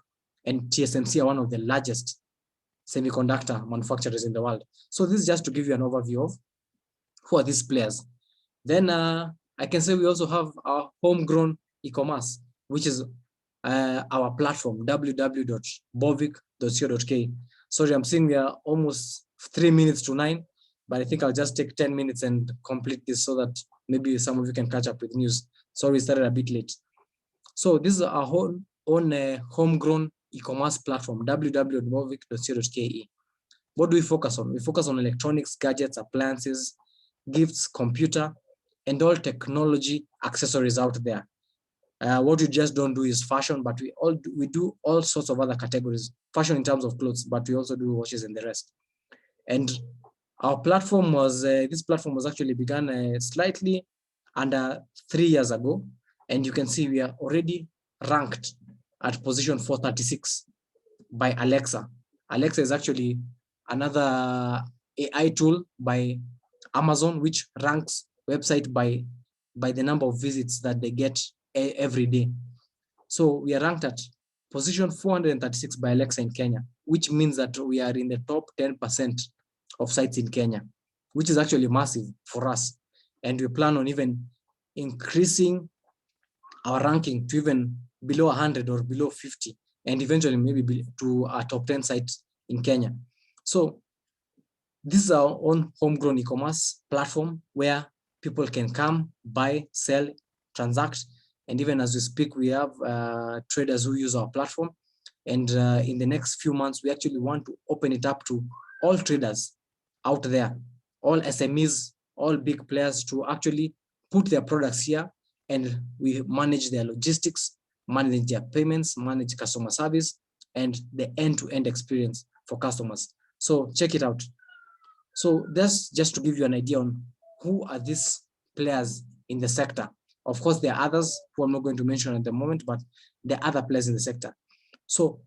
And TSMC are one of the largest semiconductor manufacturers in the world. So this is just to give you an overview of who are these players. Then I can say we also have our homegrown e-commerce, which is our platform, www.bovic.co.ke. Sorry, I'm seeing we are almost 3 minutes to 9, but I think I'll just take 10 minutes and complete this so that maybe some of you can catch up with news. Sorry, we started a bit late. So this is our own homegrown e-commerce platform, www.bovic.co.ke. What do we focus on? We focus on electronics, gadgets, appliances, gifts, computer, and all technology accessories out there. What we just don't do is fashion, but we do all sorts of other categories. Fashion in terms of clothes, but we also do watches and the rest. And our platform was, this platform was actually begun slightly under 3 years ago. And you can see we are already ranked at position 436 by Alexa. Alexa is actually another AI tool by Amazon, which ranks website by the number of visits that they get every day. So we are ranked at position 436 by Alexa in Kenya, which means that we are in the top 10% of sites in Kenya, which is actually massive for us. And we plan on even increasing our ranking to even below 100 or below 50, and eventually maybe to our top 10 sites in Kenya. So this is our own homegrown e-commerce platform where people can come, buy, sell transact. And even as we speak, we have traders who use our platform. And in the next few months, we actually want to open it up to all traders out there, all SMEs, all big players, to actually put their products here, and we manage their logistics, manage their payments, manage customer service, and the end-to-end experience for customers. So check it out. So that's just to give you an idea on who are these players in the sector. Of course, there are others who I'm not going to mention at the moment, but there are other players in the sector. So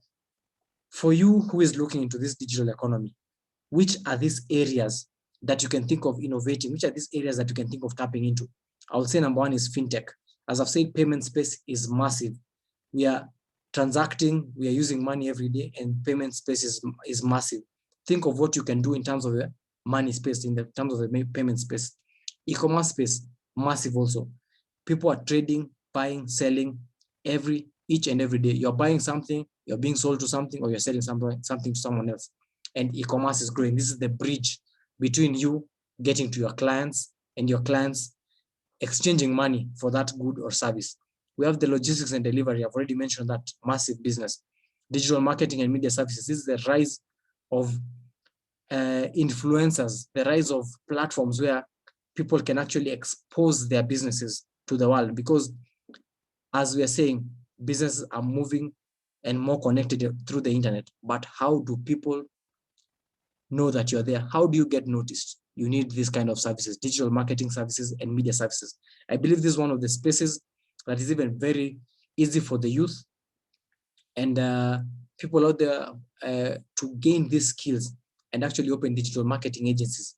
for you who is looking into this digital economy, which are these areas that you can think of innovating? Which are these areas that you can think of tapping into? I would say number one is fintech. As I've said, payment space is massive. We are transacting, we are using money every day, and payment space is massive. Think of what you can do in terms of the money space, in the terms of the payment space. E-commerce space, massive also. People are trading, buying, selling each and every day. You're buying something, you're being sold to something, or you're selling something to someone else. And e-commerce is growing. This is the bridge between you getting to your clients and your clients exchanging money for that good or service. We have the logistics and delivery. I've already mentioned that, massive business. Digital marketing and media services. This is the rise of influencers, the rise of platforms where people can actually expose their businesses to the world, because as we are saying, businesses are moving and more connected through the internet. But how do people know that you're there? How do you get noticed? You need this kind of services, digital marketing services and media services. I believe this is one of the spaces that is even very easy for the youth and people out there to gain these skills and actually open digital marketing agencies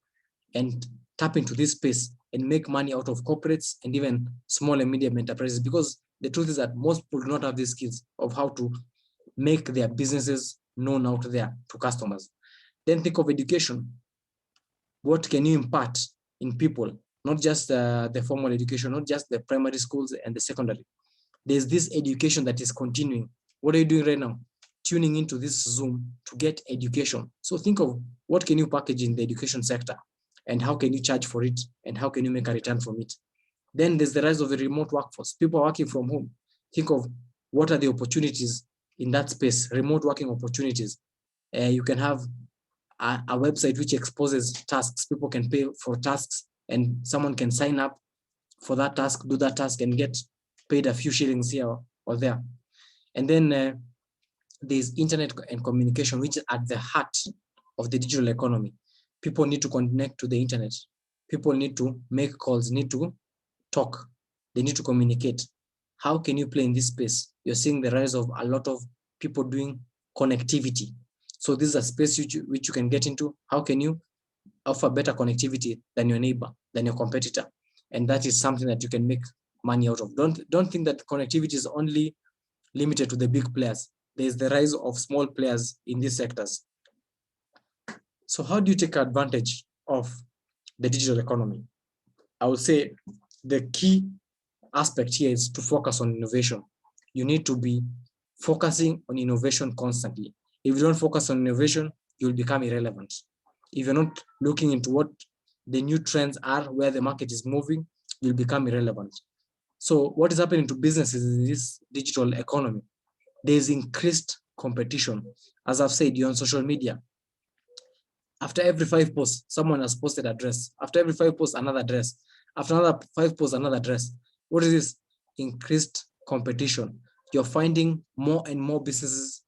and tap into this space and make money out of corporates and even small and medium enterprises. Because the truth is that most people do not have these skills of how to make their businesses known out there to customers. Then think of education. What can you impart in people? Not just the formal education, not just the primary schools and the secondary. There's this education that is continuing. What are you doing right now? Tuning into this Zoom to get education. So think of what can you package in the education sector and how can you charge for it and how can you make a return from it? Then there's the rise of the remote workforce. People are working from home. Think of what are the opportunities in that space, remote working opportunities. You can have a website which exposes tasks. People can pay for tasks and someone can sign up for that task, do that task and get paid a few shillings here or there. And then there's internet and communication, which is at the heart of the digital economy. People need to connect to the internet. People need to make calls, need to talk. They need to communicate. How can you play in this space? You're seeing the rise of a lot of people doing connectivity. So this is a space which you can get into. How can you offer better connectivity than your neighbor, than your competitor? And that is something that you can make money out of. Don't think that connectivity is only limited to the big players. There's the rise of small players in these sectors. So how do you take advantage of the digital economy? I would say the key aspect here is to focus on innovation. You need to be focusing on innovation constantly. If you don't focus on innovation, you'll become irrelevant. If you're not looking into what the new trends are, where the market is moving, you'll become irrelevant. So what is happening to businesses in this digital economy? There's increased competition. As I've said, you're on social media. After every 5 posts, someone has posted a dress. After every 5 posts, another dress. After another 5 posts, another dress. What is this? Increased competition. You're finding more and more businesses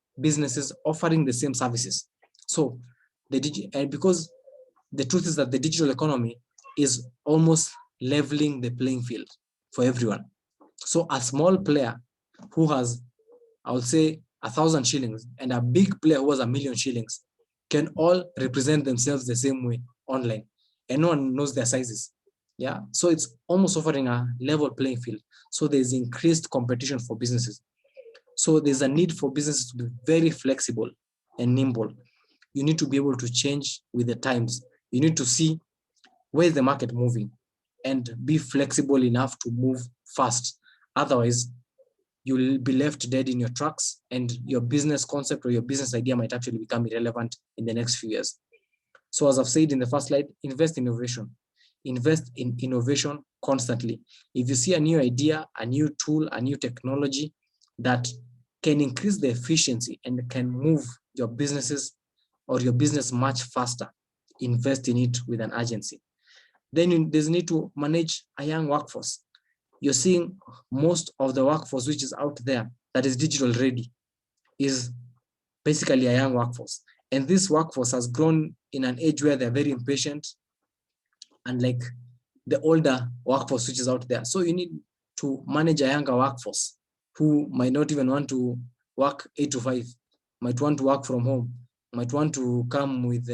offering the same services. So because the truth is that the digital economy is almost leveling the playing field for everyone. So a small player who has, I would say, 1,000 shillings and a big player who has 1,000,000 shillings can all represent themselves the same way online, and no one knows their sizes. Yeah, so it's almost offering a level playing field. So there's increased competition for businesses. So there's a need for businesses to be very flexible and nimble. You need to be able to change with the times. You need to see where is the market moving and be flexible enough to move fast. Otherwise, you will be left dead in your tracks and your business concept or your business idea might actually become irrelevant in the next few years. So as I've said in the first slide, invest in innovation. Invest in innovation constantly. If you see a new idea, a new tool, a new technology that can increase the efficiency and can move your businesses or your business much faster, invest in it with an urgency. Then there's need to manage a young workforce. You're seeing most of the workforce which is out there that is digital ready is basically a young workforce. And this workforce has grown in an age where they're very impatient, unlike the older workforce which is out there. So you need to manage a younger workforce who might not even want to work 8 to 5, might want to work from home, might want to come with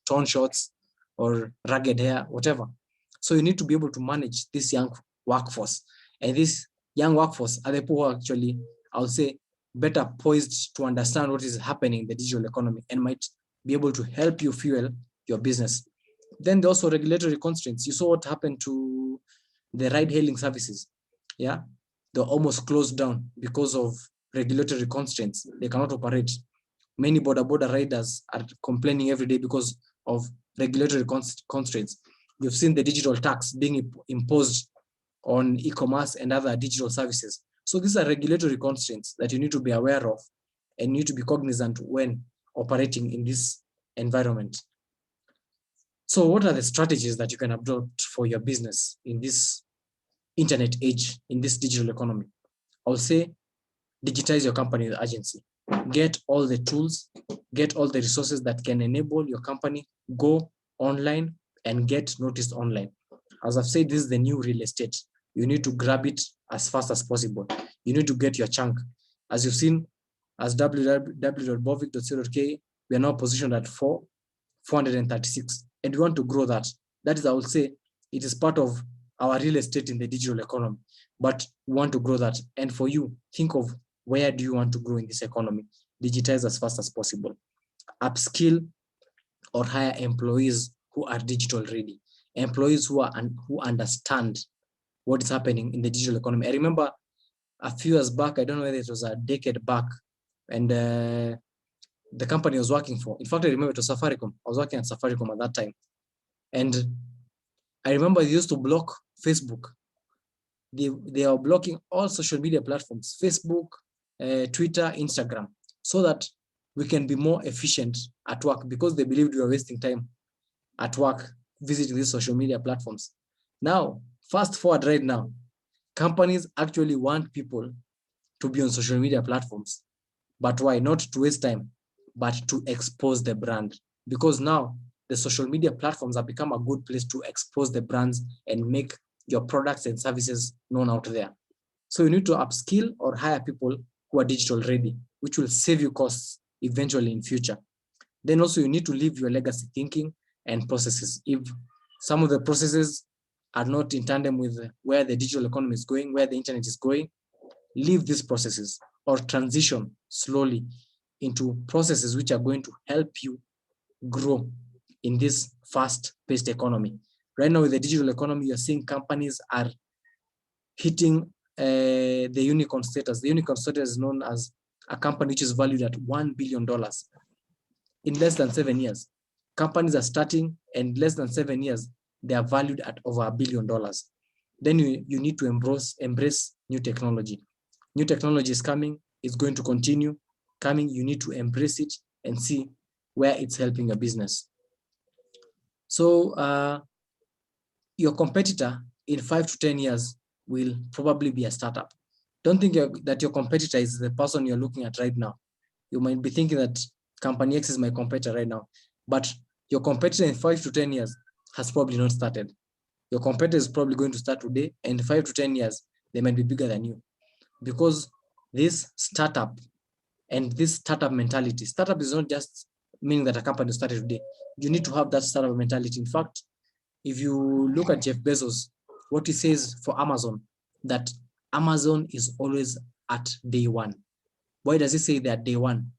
torn shorts or ragged hair, whatever. So you need to be able to manage this young workforce. And this young workforce are the people who are actually, I would say, better poised to understand what is happening in the digital economy and might be able to help you fuel your business. Then there's also regulatory constraints. You saw what happened to the ride-hailing services. Yeah, they're almost closed down because of regulatory constraints. They cannot operate. Many border riders are complaining every day because of regulatory constraints. You've seen the digital tax being imposed on e-commerce and other digital services. So these are regulatory constraints that you need to be aware of and need to be cognizant when operating in this environment. So what are the strategies that you can adopt for your business in this internet age, in this digital economy? I'll say digitize your company with urgency. Get all the tools, get all the resources that can enable your company go online and get noticed online. As I've said, this is the new real estate. You need to grab it as fast as possible. You need to get your chunk. As you've seen, as www.bovic.co.ke, we are now positioned at 436, and we want to grow that. That is, I would say, it is part of our real estate in the digital economy, but we want to grow that. And for you, think of where do you want to grow in this economy? Digitize as fast as possible. Upskill or hire employees who are digital ready, employees who understand what is happening in the digital economy. I remember a few years back, I don't know whether it was a decade back, and the company I was working for, in fact, I remember it was Safaricom. I was working at Safaricom at that time. And I remember they used to block Facebook. They are blocking all social media platforms, Facebook, Twitter, Instagram, so that we can be more efficient at work, because they believed we were wasting time at work visiting these social media platforms. Now, fast forward right now, companies actually want people to be on social media platforms. But why? Not to waste time, but to expose the brand. Because now the social media platforms have become a good place to expose the brands and make your products and services known out there. So you need to upskill or hire people who are digital ready, which will save you costs eventually in future. Then also you need to leave your legacy thinking and processes. If some of the processes are not in tandem with where the digital economy is going, where the internet is going, leave these processes or transition slowly into processes which are going to help you grow in this fast-paced economy. Right now with the digital economy, you're seeing companies are hitting the unicorn status. The unicorn status is known as a company which is valued at $1 billion in less than 7 years. Companies are starting, and less than 7 years, they are valued at over $1 billion. Then you need to embrace new technology. New technology is coming, it's going to continue coming. You need to embrace it and see where it's helping your business. So your competitor in 5 to 10 years will probably be a startup. Don't think that your competitor is the person you're looking at right now. You might be thinking that company X is my competitor right now, but your competitor in 5 to 10 years has probably not started. Your competitor is probably going to start today, and in 5 to 10 years, they might be bigger than you. Because this startup and this startup mentality, startup is not just meaning that a company started today. You need to have that startup mentality. In fact, if you look at Jeff Bezos, what he says for Amazon, that Amazon is always at day one. Why does he say that day one?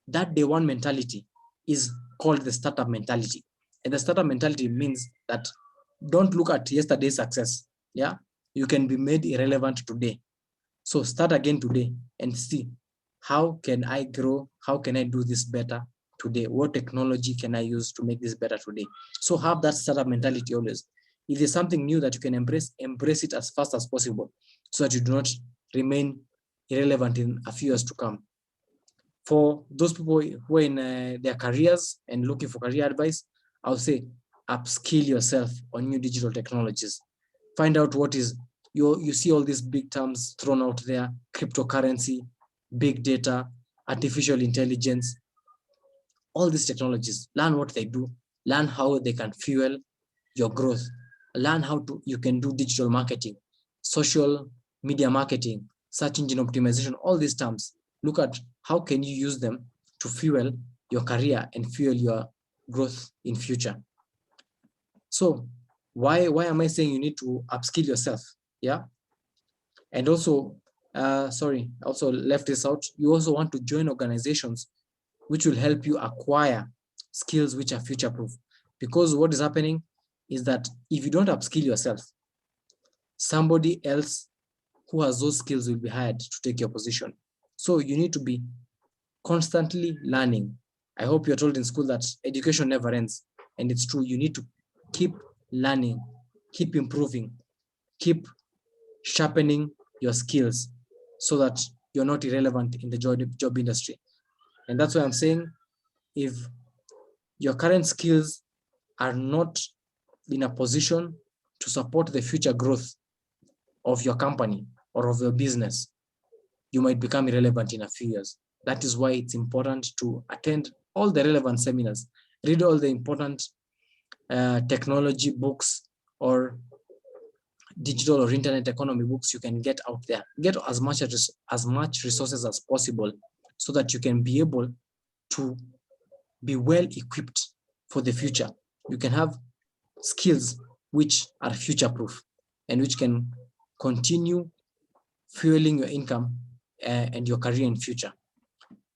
That day one mentality is called the startup mentality. And the startup mentality means that don't look at yesterday's success. Yeah, you can be made irrelevant today. So start again today and see, how can I grow? How can I do this better today? What technology can I use to make this better today? So have that startup mentality always. If there's something new that you can embrace it as fast as possible so that you do not remain irrelevant in a few years to come. For those people who are in their careers and looking for career advice, I would say upskill yourself on new digital technologies. Find out what is, you see all these big terms thrown out there: cryptocurrency, big data, artificial intelligence, all these technologies. Learn what they do, learn how they can fuel your growth, learn how you can do digital marketing, social media marketing, search engine optimization, all these terms. Look at how can you use them to fuel your career and fuel your growth in future. So why am I saying you need to upskill yourself? Yeah. And also, sorry, I also left this out. You also want to join organizations which will help you acquire skills which are future-proof. Because what is happening is that if you don't upskill yourself, somebody else who has those skills will be hired to take your position. So you need to be constantly learning. I hope you're told in school that education never ends, and it's true. You need to keep learning, keep improving, keep sharpening your skills so that you're not irrelevant in the job industry. And that's why I'm saying, if your current skills are not in a position to support the future growth of your company or of your business, you might become irrelevant in a few years. That is why it's important to attend all the relevant seminars, read all the important technology books or digital or internet economy books you can get out there. Get as much resources as possible so that you can be able to be well equipped for the future. You can have skills which are future-proof and which can continue fueling your income and your career in future.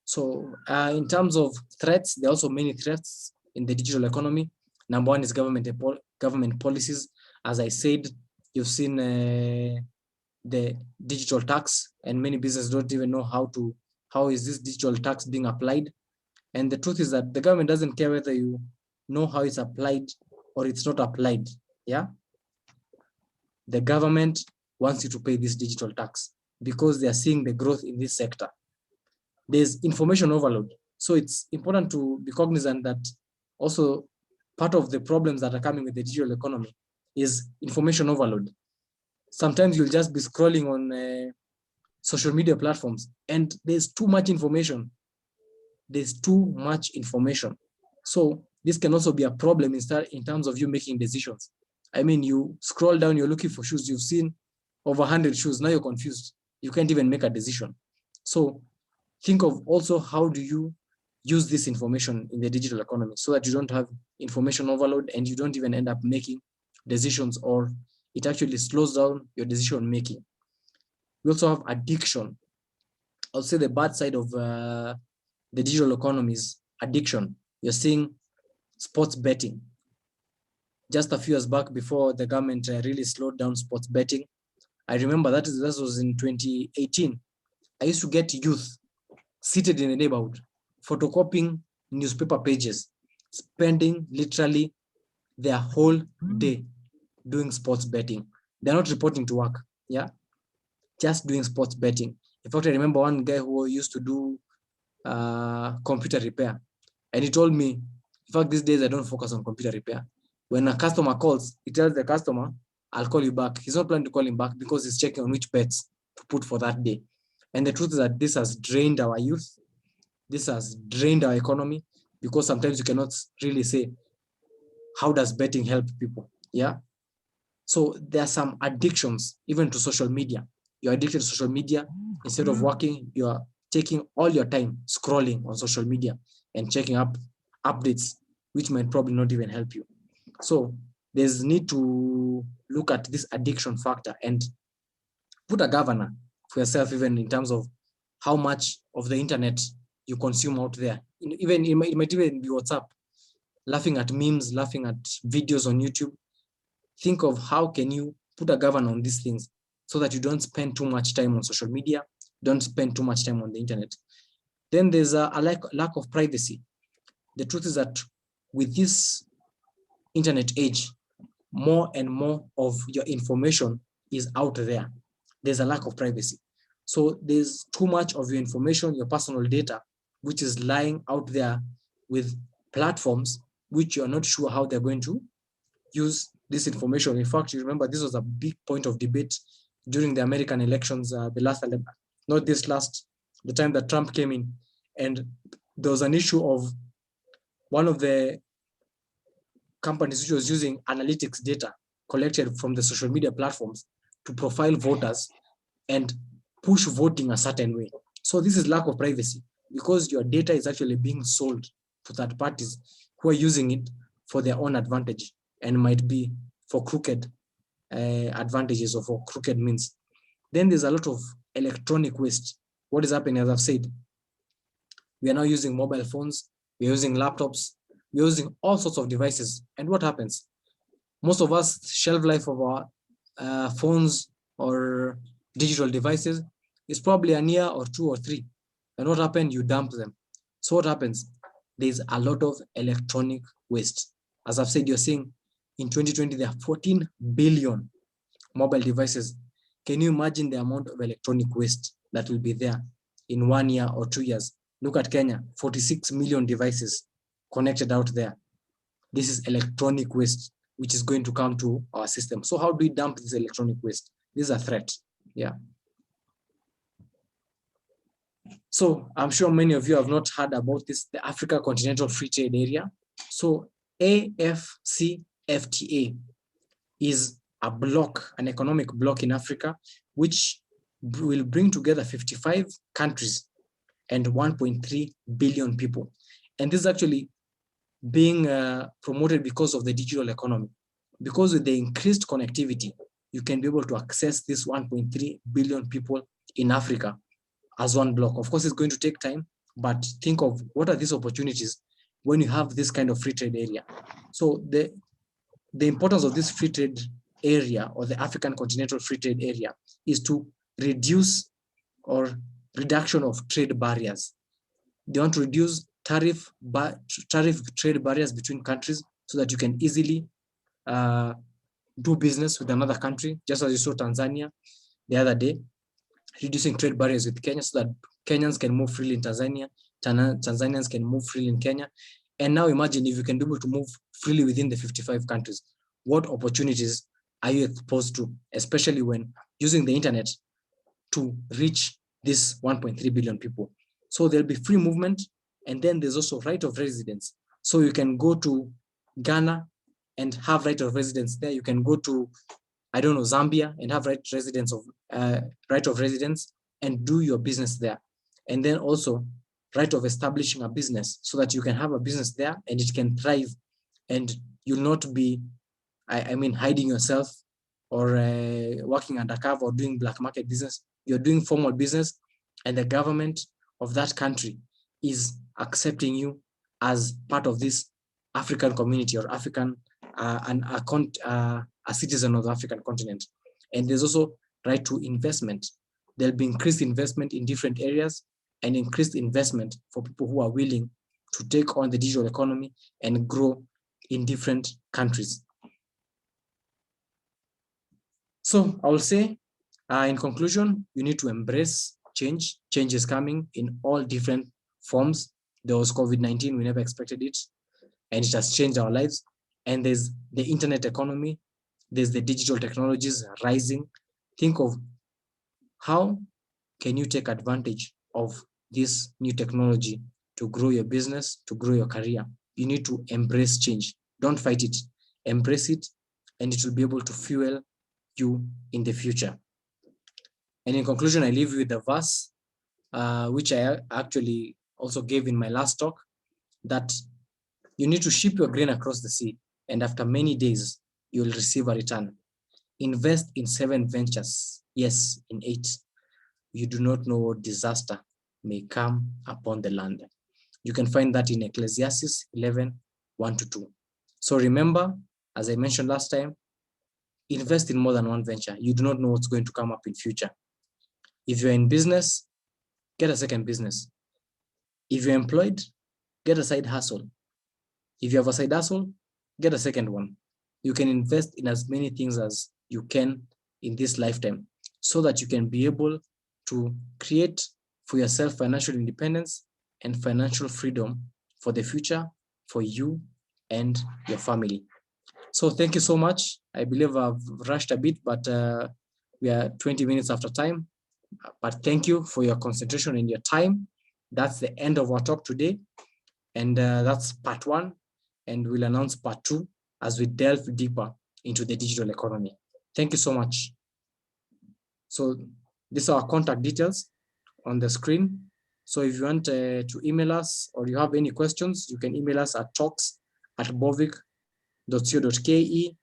So in terms of threats, there are also many threats in the digital economy. Number one is government policies. As I said, you've seen the digital tax, and many businesses don't even know how is this digital tax being applied. And the truth is that the government doesn't care whether you know how it's applied or it's not applied. Yeah. The government wants you to pay this digital tax because they are seeing the growth in this sector. There's information overload. So it's important to be cognizant that also part of the problems that are coming with the digital economy is information overload. Sometimes you'll just be scrolling on social media platforms and there's too much information. There's too much information. So this can also be a problem in terms of you making decisions. I mean, you scroll down, you're looking for shoes, you've seen over 100 shoes, now you're confused. You can't even make a decision. So think of also how do you use this information in the digital economy so that you don't have information overload and you don't even end up making decisions, or it actually slows down your decision making. We also have addiction. I'll say the bad side of the digital economy is addiction. You're seeing sports betting. Just a few years back, before the government really slowed down sports betting, I remember that was in 2018. I used to get youth seated in the neighborhood, photocopying newspaper pages, spending literally their whole day doing sports betting. They're not reporting to work, yeah? Just doing sports betting. In fact, I remember one guy who used to do computer repair, and he told me, in fact, these days I don't focus on computer repair. When a customer calls, he tells the customer, I'll call you back. He's not planning to call him back because he's checking on which bets to put for that day. And the truth is that this has drained our youth. This has drained our economy, because sometimes you cannot really say, how does betting help people? Yeah. So there are some addictions, even to social media. You're addicted to social media. Instead of working, you are taking all your time scrolling on social media and checking up updates, which might probably not even help you. So there's need to look at this addiction factor and put a governor for yourself, even in terms of how much of the internet you consume out there. Even it might even be WhatsApp, laughing at memes, laughing at videos on YouTube. Think of how can you put a governor on these things so that you don't spend too much time on social media, don't spend too much time on the internet. Then there's a lack of privacy. The truth is that with this internet age, more and more of your information is out there. There's a lack of privacy. So there's too much of your information, your personal data, which is lying out there with platforms which you're not sure how they're going to use this information. In fact, you remember this was a big point of debate during the American elections, the time that Trump came in, and there was an issue of one of the companies which was using analytics data collected from the social media platforms to profile voters and push voting a certain way. So this is lack of privacy because your data is actually being sold to third parties who are using it for their own advantage and might be for crooked advantages or for crooked means. Then there's a lot of electronic waste. What is happening, as I've said, we are now using mobile phones, we're using laptops, we're using all sorts of devices. And what happens? Most of us, shelf life of our phones or digital devices is probably a year or 2 or 3. And what happened? You dump them. So what happens? There's a lot of electronic waste. As I've said, you're seeing in 2020, there are 14 billion mobile devices. Can you imagine the amount of electronic waste that will be there in 1 year or 2 years? Look at Kenya, 46 million devices connected out there. This is electronic waste, which is going to come to our system. So how do we dump this electronic waste? This is a threat, yeah. So I'm sure many of you have not heard about this, the Africa Continental Free Trade Area. So AFCFTA is a bloc, an economic bloc in Africa, which will bring together 55 countries and 1.3 billion people. And this is actually being promoted because of the digital economy. Because with the increased connectivity, you can be able to access this 1.3 billion people in Africa as one block. Of course, it's going to take time, but think of what are these opportunities when you have this kind of free trade area. So the importance of this free trade area or the African Continental Free Trade Area is to reduce or reduction of trade barriers. They want to reduce tariff trade barriers between countries so that you can easily do business with another country, just as you saw Tanzania the other day, reducing trade barriers with Kenya so that Kenyans can move freely in Tanzania, Tanzanians can move freely in Kenya. And now imagine if you can be able to move freely within the 55 countries, what opportunities are you exposed to, especially when using the internet to reach this 1.3 billion people. So there'll be free movement, and then there's also right of residence. So you can go to Ghana and have right of residence there. You can go to, I don't know, Zambia and have right of residence and do your business there. And then also right of establishing a business so that you can have a business there and it can thrive and you'll not be, hiding yourself or working undercover or doing black market business. You're doing formal business and the government of that country is accepting you as part of this African community or African, a citizen of the African continent. And there's also right to investment. There'll be increased investment in different areas and increased investment for people who are willing to take on the digital economy and grow in different countries. So I will say, in conclusion, you need to embrace change. Change is coming in all different forms. There was COVID-19, we never expected it, and it has changed our lives. And there's the internet economy, there's the digital technologies rising. Think of how can you take advantage of this new technology to grow your business, to grow your career. You need to embrace change. Don't fight it. Embrace it, and it will be able to fuel you in the future. And in conclusion, I leave you with a verse, which I actually also gave in my last talk, that you need to ship your grain across the sea, and after many days, you will receive a return. Invest in 7 ventures, yes, in 8. You do not know what disaster may come upon the land. You can find that in Ecclesiastes 11, 1-2. So remember, as I mentioned last time, invest in more than one venture. You do not know what's going to come up in future. If you're in business, get a second business. If you're employed, get a side hustle. If you have a side hustle, get a second one. you can invest in as many things as you can in this lifetime so that you can be able to create for yourself financial independence and financial freedom for the future, for you and your family. So thank you so much. I believe I've rushed a bit, but we are 20 minutes after time. But thank you for your concentration and your time. That's the end of our talk today. And that's part 1. And we'll announce part 2 as we delve deeper into the digital economy. Thank you so much. So these are our contact details on the screen. So if you want to email us or you have any questions, you can email us at talks@bovic.co.ke.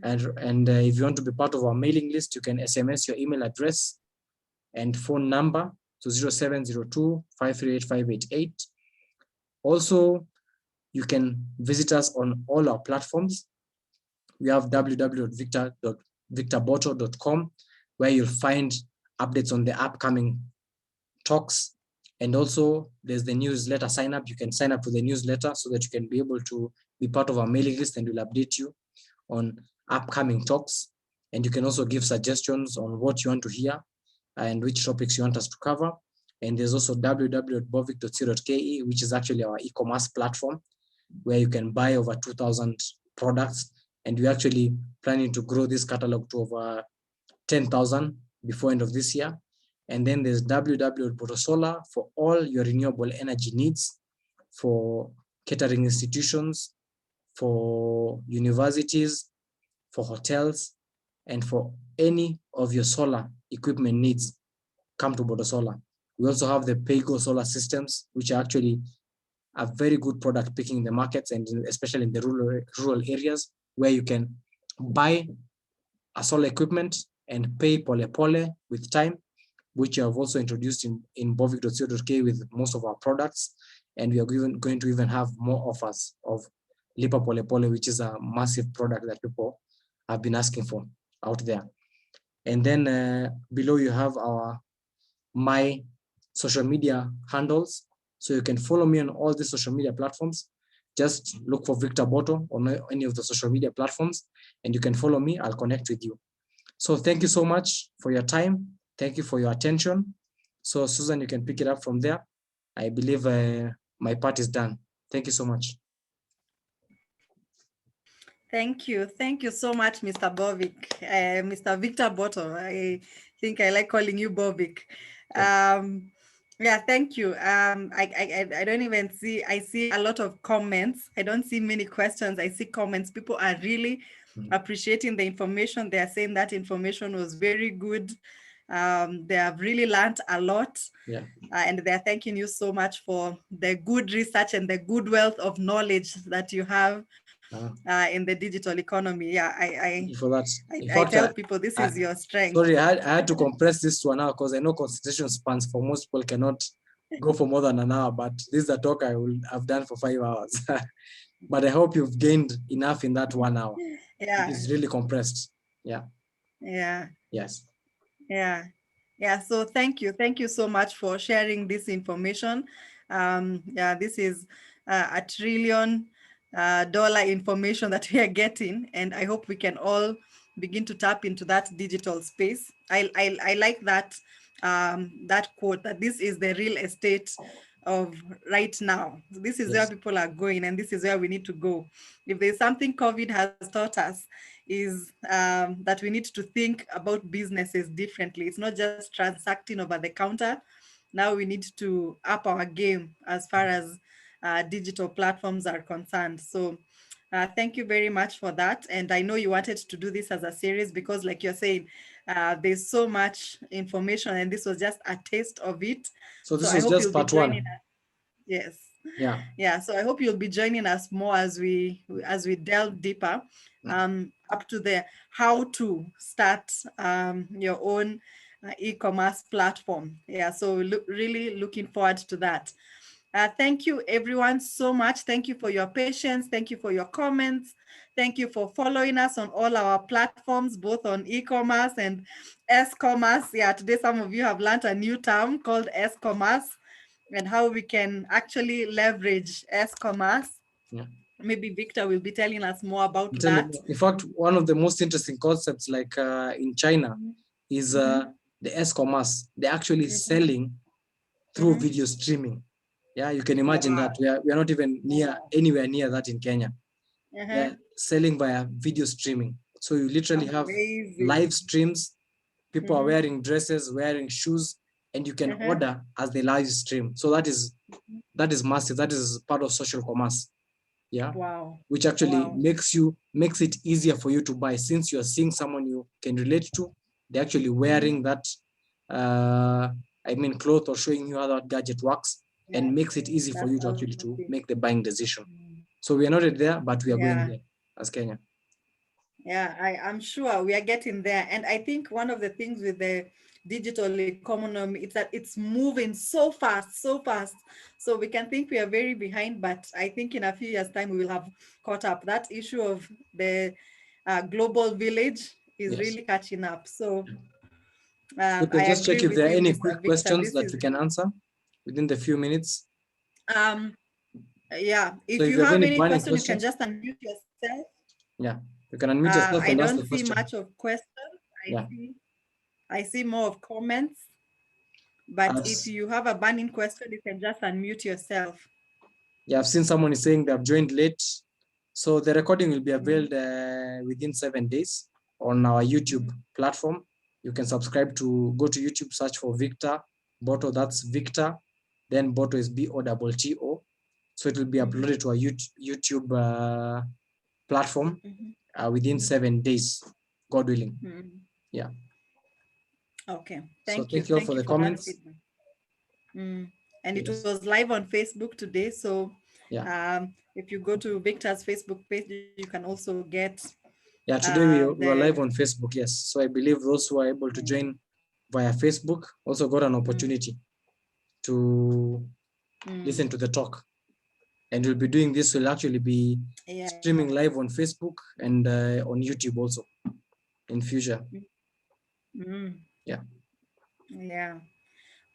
And if you want to be part of our mailing list, you can SMS your email address and phone number to 0702 538 588. Also, you can visit us on all our platforms. We have www.victorboto.com, where you'll find updates on the upcoming talks. And also there's the newsletter sign up. You can sign up to the newsletter so that you can be able to be part of our mailing list, and we'll update you on upcoming talks. And you can also give suggestions on what you want to hear and which topics you want us to cover. And there's also www.bovic.co.ke, which is actually our e-commerce platform, where you can buy over 2,000 products. And we're actually planning to grow this catalog to over 10,000 before end of this year. And then there's www.botosolar for all your renewable energy needs, for catering institutions, for universities, for hotels, and for any of your solar equipment needs. Come to Botosolar. We also have the Paygo solar systems, which are actually a very good product picking in the markets, and especially in the rural areas, where you can buy a solar equipment and pay pole with time, which we have also introduced in bovic.co.ke with most of our products. And we are going to even have more offers of Lipa Pole, which is a massive product that people have been asking for out there. And then below you have my social media handles. So you can follow me on all the social media platforms. Just look for Victor Boto on any of the social media platforms, and you can follow me. I'll connect with you. So thank you so much for your time. Thank you for your attention. So Susan, you can pick it up from there. I believe my part is done. Thank you so much. Thank you. Thank you so much, Mr. Bovic, Mr. Victor Boto. I think I like calling you Bovic. Yeah, thank you. I don't even see, I see a lot of comments. I don't see many questions. I see comments. People are really appreciating the information. They are saying that information was very good. They have really learned a lot. Yeah. And they're thanking you so much for the good research and the good wealth of knowledge that you have in the digital economy. Yeah, I tell people this is your strength. Sorry, I had to compress this to an hour because I know concentration spans for most people cannot go for more than an hour, but this is a talk I will have done for 5 hours. But I hope you've gained enough in that 1 hour. Yeah. It's really compressed. Yeah. Yeah. Yes. Yeah. Yeah. So thank you. Thank you so much for sharing this information. Yeah, this is $1 trillion information that we are getting, and I hope we can all begin to tap into that digital space. I like that that quote, that this is the real estate of right now. This is where people are going, and this is where we need to go. If there's something COVID has taught us, is that we need to think about businesses differently. It's not just transacting over the counter. Now we need to up our game as far as digital platforms are concerned. So thank you very much for that. And I know you wanted to do this as a series because, like you're saying, there's so much information, and this was just a taste of it. So this was just part 1. Yes. Yeah. Yeah. So I hope you'll be joining us more as we delve deeper up to the how to start your own e-commerce platform. Yeah. So really looking forward to that. Thank you everyone so much. Thank you for your patience. Thank you for your comments. Thank you for following us on all our platforms, both on e-commerce and s-commerce. Yeah, today some of you have learned a new term called s-commerce, and how we can actually leverage s-commerce maybe Victor will be telling us more about that. In fact, one of the most interesting concepts, like in China, is the e-commerce. They're actually selling through video streaming. Yeah, you can imagine that we are not even anywhere near that in Kenya. Yeah, selling via video streaming. So you literally have live streams. People are wearing dresses, wearing shoes, and you can order as they live stream. So that is massive. That is part of social commerce. Yeah. Wow. Which actually makes it easier for you to buy, since you are seeing someone you can relate to. They're actually wearing that cloth, or showing you how that gadget works, and makes it easy for you to actually to make the buying decision. So we are not yet there, but we are going there as Kenya. Yeah, I'm sure we are getting there. And I think one of the things with the digital economy is that it's moving so fast, so fast. So we can think we are very behind, but I think in a few years' time, we will have caught up. That issue of the global village is really catching up. So You can I just check agree if there are with you, any Mr. quick Victor. questions that we can answer within the few minutes. Yeah, if So you have any question, you can just unmute yourself. Yeah, you can unmute yourself I and ask the don't see question. much of questions. I see more of comments. But if you have a burning question, you can just unmute yourself. Yeah, I've seen someone is saying they have joined late. So the recording will be available within 7 days on our YouTube platform. You can subscribe to, go to YouTube, search for Victor Boto, that's Victor, then Boto is BOTTO. So it will be uploaded to our YouTube platform within 7 days, God willing. Yeah. Okay, thank you all for the comments. And it was live on Facebook today. So if you go to Victor's Facebook page, you can also get. Yeah, today we were live on Facebook, yes. So I believe those who are able to join via Facebook also got an opportunity to listen to the talk. And we'll be doing this, we'll actually be streaming live on Facebook and on YouTube also in future. Yeah,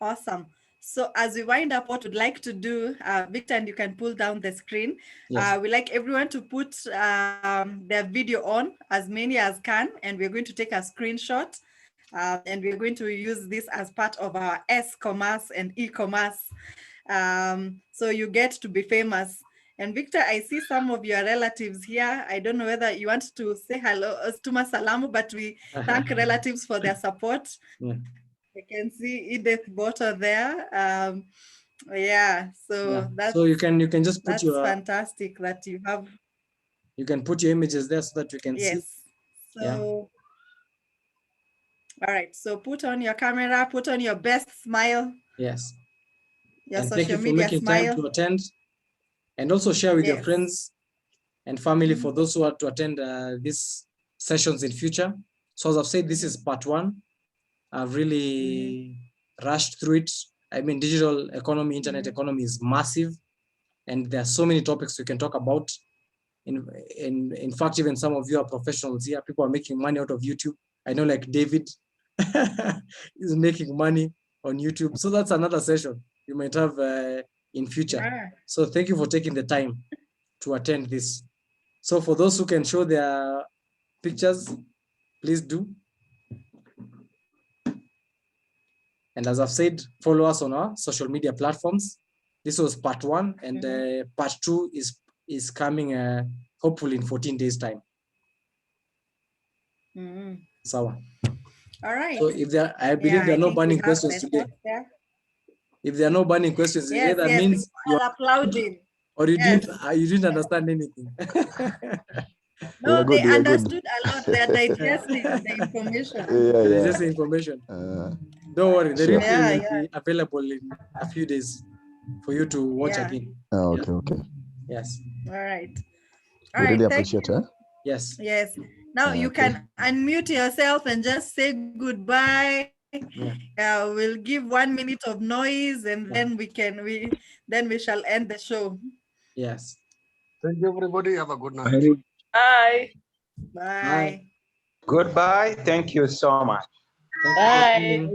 awesome. So as we wind up, what we'd like to do, Victor, and you can pull down the screen. We like everyone to put their video on, as many as can, and we're going to take a screenshot. And we're going to use this as part of our S-commerce and e-commerce. So you get to be famous. And Victor, I see some of your relatives here. I don't know whether you want to say hello, Stuma Salamu, but we thank relatives for their support. I can see Edith Boto there. That's, so you can just put your, fantastic that you have. You can put your images there so that you can see. So all right, so put on your camera, put on your best smile. Yes. Your and social thank you for media making smile. time to attend, and also share with your friends and family for those who are to attend these sessions in future. So as I've said, this is part 1. I've really rushed through it. I mean, digital economy, internet economy is massive, and there are so many topics we can talk about. In fact, even some of you are professionals here. People are making money out of YouTube. I know, like David is making money on YouTube. So that's another session you might have in future. So thank you for taking the time to attend this. So for those who can show their pictures, please do. And as I've said, follow us on our social media platforms. This was part 1, and part 2 is coming hopefully in 14 days time. So, all right. So if there, I believe there are no burning questions today. If there are no burning questions, that means you are applauding, or you didn't understand anything. No, they understood a lot. They're digesting the information. Digesting information. Don't worry, the replay will be available in a few days for you to watch again. Okay. Yes. All right. We really appreciate it. Yes. Yes. Now you can unmute yourself and just say goodbye. We'll give 1 minute of noise, and then we shall end the show. Yes. Thank you, everybody. Have a good night. Bye. Bye. Goodbye. Thank you so much. Bye.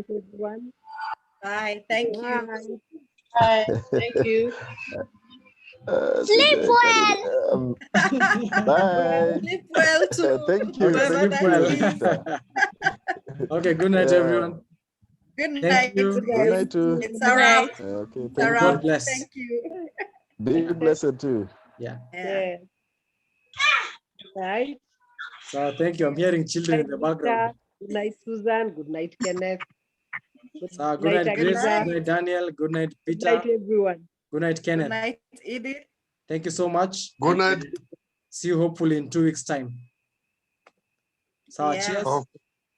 Bye. Thank you. Bye. Thank you. Sleep well. Bye. Sleep well too. Thank you. Okay, Thank sleep you, well. sister. Okay, good night, Yeah. everyone. Good Thank night. you. Good night too. It's a wrap. Okay, It's a And thank God wrap. bless. Thank you. you. Be blessed too. Yeah. Yeah. Right. So thank you. I'm hearing children in the background. Good night, Susan. Good night, Kenneth. So good night, Grace. Akiza. Good night, Daniel. Good night, Good Peter. night, everyone. Good night, Good Kenneth. night, Edith. Thank you so much. Good night. See you hopefully in 2 weeks' time. So Yeah. cheers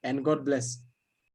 and God bless.